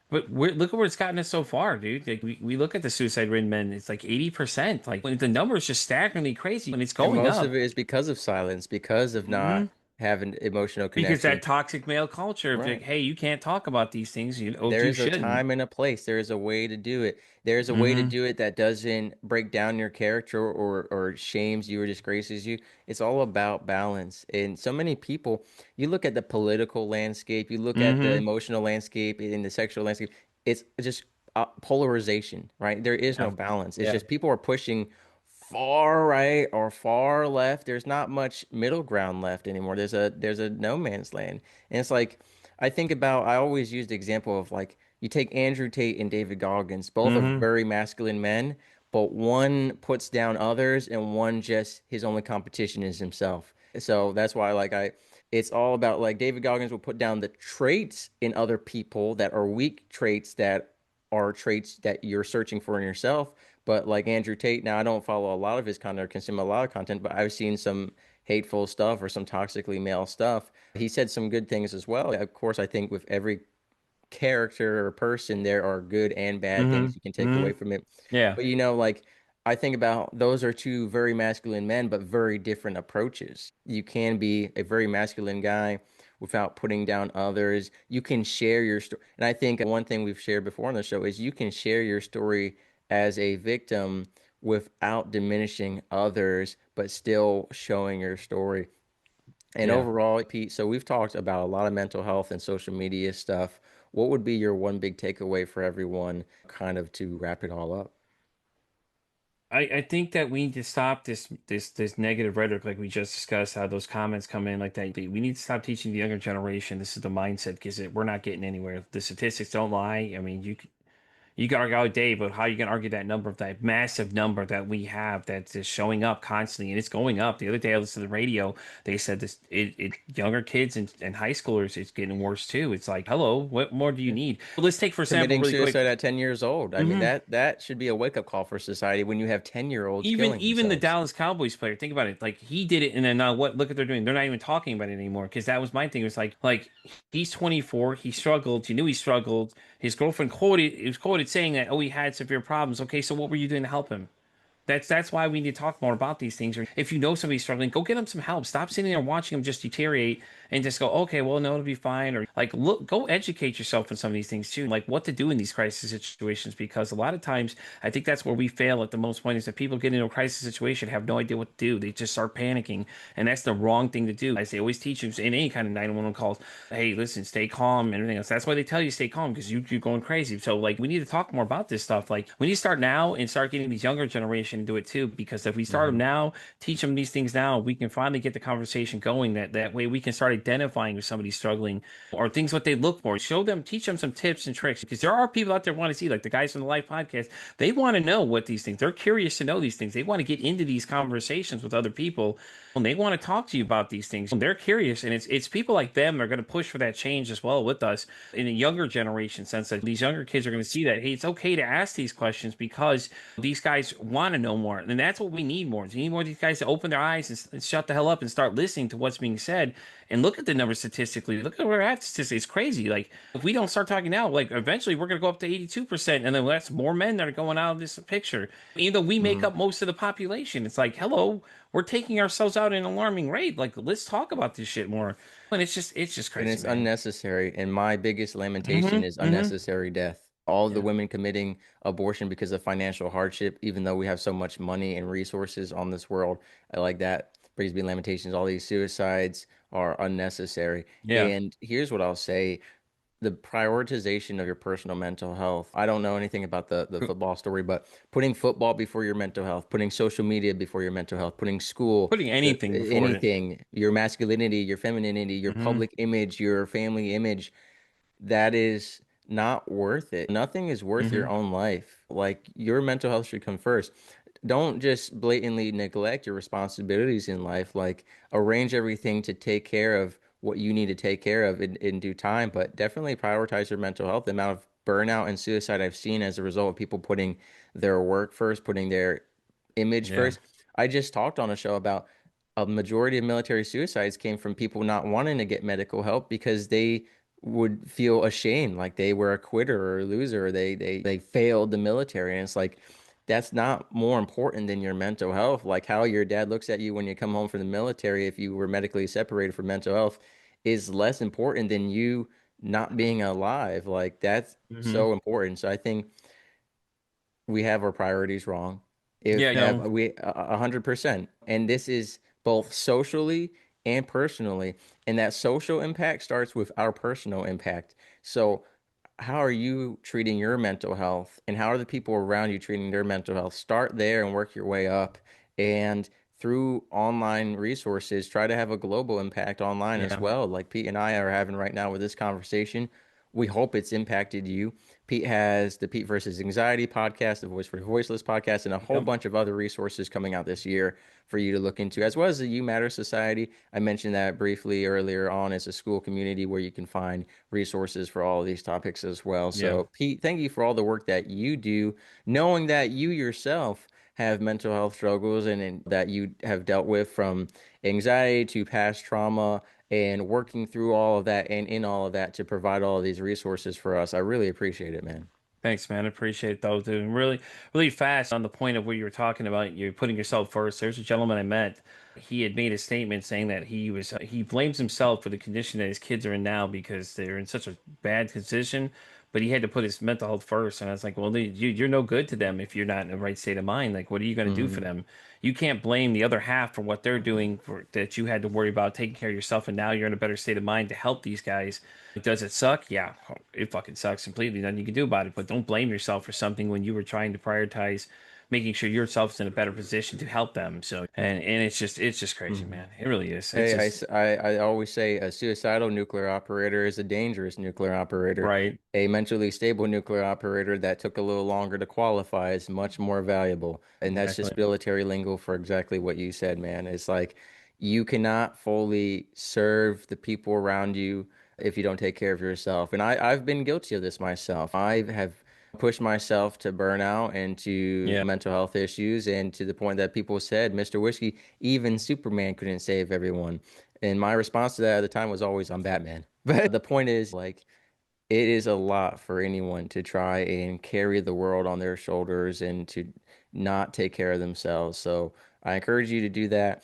Speaker 2: but look at where it's gotten us so far, dude. Like we look at the suicide rate men, it's like 80%. Like the number is just staggeringly crazy and it's
Speaker 1: And
Speaker 2: going
Speaker 1: most of
Speaker 2: up.
Speaker 1: it is because of silence, because of
Speaker 2: Hmm.
Speaker 1: not having emotional
Speaker 2: Because
Speaker 1: connection.
Speaker 2: that toxic male culture of like,
Speaker 1: Right.
Speaker 2: hey, you can't talk about these things, you know,
Speaker 1: There
Speaker 2: you
Speaker 1: is a
Speaker 2: shouldn't.
Speaker 1: time and a place. There is a way to do it. There's a way to
Speaker 2: Hmm.
Speaker 1: do it that doesn't break down your character or shames you or disgraces you. It's all about balance. And so many people, you look at the political landscape, you look at the
Speaker 2: Hmm.
Speaker 1: emotional landscape and the sexual landscape, it's just polarization, right? There is no
Speaker 2: Yeah.
Speaker 1: balance. It's
Speaker 2: Yeah.
Speaker 1: just people are pushing far right or far left. There's not much middle ground left anymore. There's a no man's land. And it's like I think about I always use the example of like you take Andrew Tate and David Goggins, both are
Speaker 2: Hmm.
Speaker 1: very masculine men, but one puts down others and one just his only competition is himself. So that's why like I it's all about like David Goggins will put down the traits in other people that are weak traits that are traits that you're searching for in yourself. But like Andrew Tate, now I don't follow a lot of his content or consume a lot of content, but I've seen some hateful stuff or some toxically male stuff. He said some good things as well. Of course, I think with every character or person, there are good and bad
Speaker 2: Hmm.
Speaker 1: things you can take
Speaker 2: Hmm.
Speaker 1: away from it.
Speaker 2: Yeah.
Speaker 1: But like I think about those are two very masculine men, but very different approaches. You can be a very masculine guy without putting down others. You can share your story. And I think one thing we've shared before on the show is you can share your story as a victim without diminishing others, but still showing your story. And
Speaker 2: Yeah.
Speaker 1: overall, Pete, so we've talked about a lot of mental health and social media stuff. What would be your one big takeaway for everyone, kind of to wrap it all up?
Speaker 2: I think that we need to stop this negative rhetoric like we just discussed, how those comments come in like that. We need to stop teaching the younger generation this is the mindset because we're not getting anywhere. The statistics don't lie. I mean, you can argue all day, but how you can argue that number, that massive number that we have that's just showing up constantly and it's going up. The other day I listened to the radio, they said this it younger kids and high schoolers, it's getting worse too. It's like, hello, what more do you
Speaker 1: Yeah.
Speaker 2: need? But let's take for example
Speaker 1: Committing
Speaker 2: really quick.
Speaker 1: suicide at 10 years old. I mean,
Speaker 2: Mhm.
Speaker 1: that should be a wake-up call for society when you have 10-year-olds killing
Speaker 2: Even the
Speaker 1: themselves.
Speaker 2: Dallas Cowboys player, think about it. Like he did it, and then now what? Look what they're doing. They're not even talking about it anymore because that was my thing. It was like he's 24. He struggled. You knew he struggled. His girlfriend quoted. It was quoted saying that, oh, he had severe problems. Okay, so what were you doing to help him? That's why we need to talk more about these things. Or if you know somebody's struggling, go get them some help. Stop sitting there watching them just deteriorate and just go, okay, well, no, it'll be fine. Or like, look, go educate yourself on some of these things too, like what to do in these crisis situations. Because a lot of times, I think that's where we fail at the most point is that people get into a crisis situation have no idea what to do. They just start panicking, and that's the wrong thing to do. As they always teach you in any kind of 911 calls, hey, listen, stay calm and everything else. That's why they tell you stay calm because you're going crazy. So like, we need to talk more about this stuff. Like, we need to start now and start getting these younger generation to do it too. Because if we start them
Speaker 1: Hmm.
Speaker 2: now, teach them these things now, we can finally get the conversation going. That way we can start identifying if somebody's struggling or things what they look for. Show them, teach them some tips and tricks because there are people out there want to see like the guys from the Life podcast. They want to know what these things. They're curious to know these things. They want to get into these conversations with other people and they want to talk to you about these things. They're curious, and it's people like them that are going to push for that change as well with us in a younger generation sense that these younger kids are going to see that hey, it's okay to ask these questions because these guys want to know more, and that's what we need more. We need more of these guys to open their eyes and shut the hell up and start listening to what's being said and look at the numbers statistically. Look at where we're at statistically. It's crazy. Like if we don't start talking now, like eventually we're going to go up to 82%, and then that's more men that are going out of this picture. Even though we make
Speaker 1: Hmm.
Speaker 2: up most of the population, it's like hello, we're taking ourselves out at an alarming rate. Like, let's talk about this shit more. And it's just
Speaker 1: And
Speaker 2: crazy,
Speaker 1: it's
Speaker 2: man.
Speaker 1: unnecessary. And my biggest lamentation
Speaker 2: Hmm.
Speaker 1: is
Speaker 2: Hmm.
Speaker 1: unnecessary death. All of the
Speaker 2: Yeah.
Speaker 1: women committing abortion because of financial hardship, even though we have so much money and resources on this world, I like that brings me lamentations. All these suicides are unnecessary.
Speaker 2: Yeah.
Speaker 1: And here's what I'll say. the prioritization of your personal mental health. I don't know anything about the football story, but putting football before your mental health, putting social media before your mental health, putting school,
Speaker 2: Putting anything before it.
Speaker 1: anything, your masculinity, your femininity, your
Speaker 2: Hmm.
Speaker 1: public image, your family image, that is not worth it. Nothing is worth your
Speaker 2: Hmm.
Speaker 1: own life. Like your mental health should come first. Don't just blatantly neglect your responsibilities in life. Like arrange everything to take care of what you need to take care of in due time, but definitely prioritize your mental health. The amount of burnout and suicide I've seen as a result of people putting their work first, putting their image
Speaker 2: Yeah.
Speaker 1: first. I just talked on a show about a majority of military suicides came from people not wanting to get medical help because they would feel ashamed, like they were a quitter or a loser, or they failed the military. And it's like that's not more important than your mental health. Like how your dad looks at you when you come home from the military, if you were medically separated for mental health, is less important than you not being alive. Like that's
Speaker 2: Hmm.
Speaker 1: so important. So I think we have our priorities wrong. If
Speaker 2: Yeah,
Speaker 1: we have
Speaker 2: no,
Speaker 1: 100%, and this is both socially and personally, and that social impact starts with our personal impact. So, how are you treating your mental health, and how are the people around you treating their mental health? Start there and work your way up. And through online resources, try to have a global impact online as
Speaker 2: yeah,
Speaker 1: well, like Pete and I are having right now with this conversation. We hope it's impacted you. Pete has the Pete versus Anxiety podcast, the Voice for Voiceless podcast, and a whole
Speaker 2: yep,
Speaker 1: bunch of other resources coming out this year for you to look into, as well as the You Matter Society. I mentioned that briefly earlier on as a school community where you can find resources for all of these topics as well.
Speaker 2: yeah.
Speaker 1: So, Pete, thank you for all the work that you do, knowing that you yourself have mental health struggles and that you have dealt with from anxiety to past trauma and working through all of that and in all of that to provide all of these resources for us. I really appreciate it, man.
Speaker 2: Thanks, man. I appreciate those, dude. And really, really fast on the point of what you were talking about, you're putting yourself first. There's a gentleman I met. He had made a statement saying that he blames himself for the condition that his kids are in now because they're in such a bad condition, but he had to put his mental health first. And I was like, well, you're no good to them if you're not in the right state of mind. Like, what are you going to do for
Speaker 1: Hmm.
Speaker 2: them? You can't blame the other half for what they're doing for that you had to worry about taking care of yourself, and now you're in a better state of mind to help these guys. Does it suck? Yeah, it fucking sucks completely. Nothing you can do about it. But don't blame yourself for something when you were trying to prioritize making sure yourself's in a better position to help them. So, and it's just crazy,
Speaker 1: Hmm.
Speaker 2: man. It really is. It's
Speaker 1: Hey,
Speaker 2: just
Speaker 1: I always say a suicidal nuclear operator is a dangerous nuclear operator.
Speaker 2: right.
Speaker 1: A mentally stable nuclear operator that took a little longer to qualify is much more valuable. And that's
Speaker 2: Exactly.
Speaker 1: just military lingo for exactly what you said, man. It's like you cannot fully serve the people around you if you don't take care of yourself. And I've been guilty of this myself. I have pushed myself to burnout and to
Speaker 2: Yeah.
Speaker 1: mental health issues, and to the point that people said, Mr. Whiskey, even Superman couldn't save everyone. And my response to that at the time was always, I'm Batman. But the point is, like, it is a lot for anyone to try and carry the world on their shoulders and to not take care of themselves. So I encourage you to do that.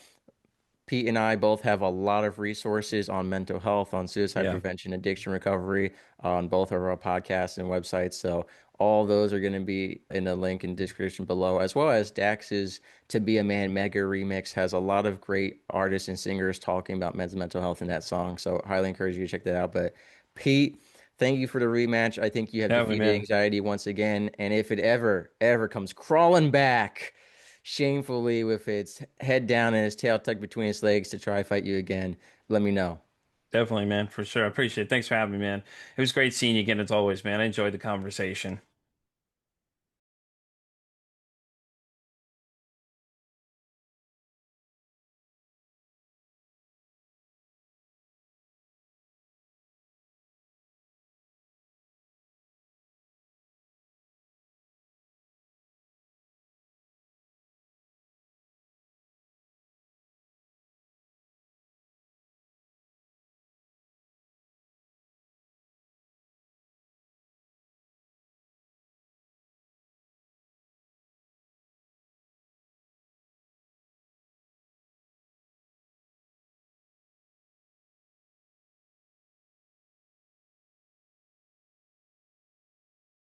Speaker 1: Pete and I both have a lot of resources on mental health, on suicide
Speaker 2: Yeah.
Speaker 1: prevention, addiction recovery, on both of our podcasts and websites. So all those are going to be in the link in the description below, as well as Dax's "To Be a Man" mega remix has a lot of great artists and singers talking about mental health in that song. So highly encourage you to check that out. But Pete, thank you for the rematch. I think you have
Speaker 2: Definitely,
Speaker 1: defeated
Speaker 2: man.
Speaker 1: anxiety once again. And if it ever comes crawling back shamefully with its head down and its tail tucked between its legs to try to fight you again, let me know.
Speaker 2: Definitely, man. For sure. I appreciate it. Thanks for having me, man. It was great seeing you again as always, man. I enjoyed the conversation.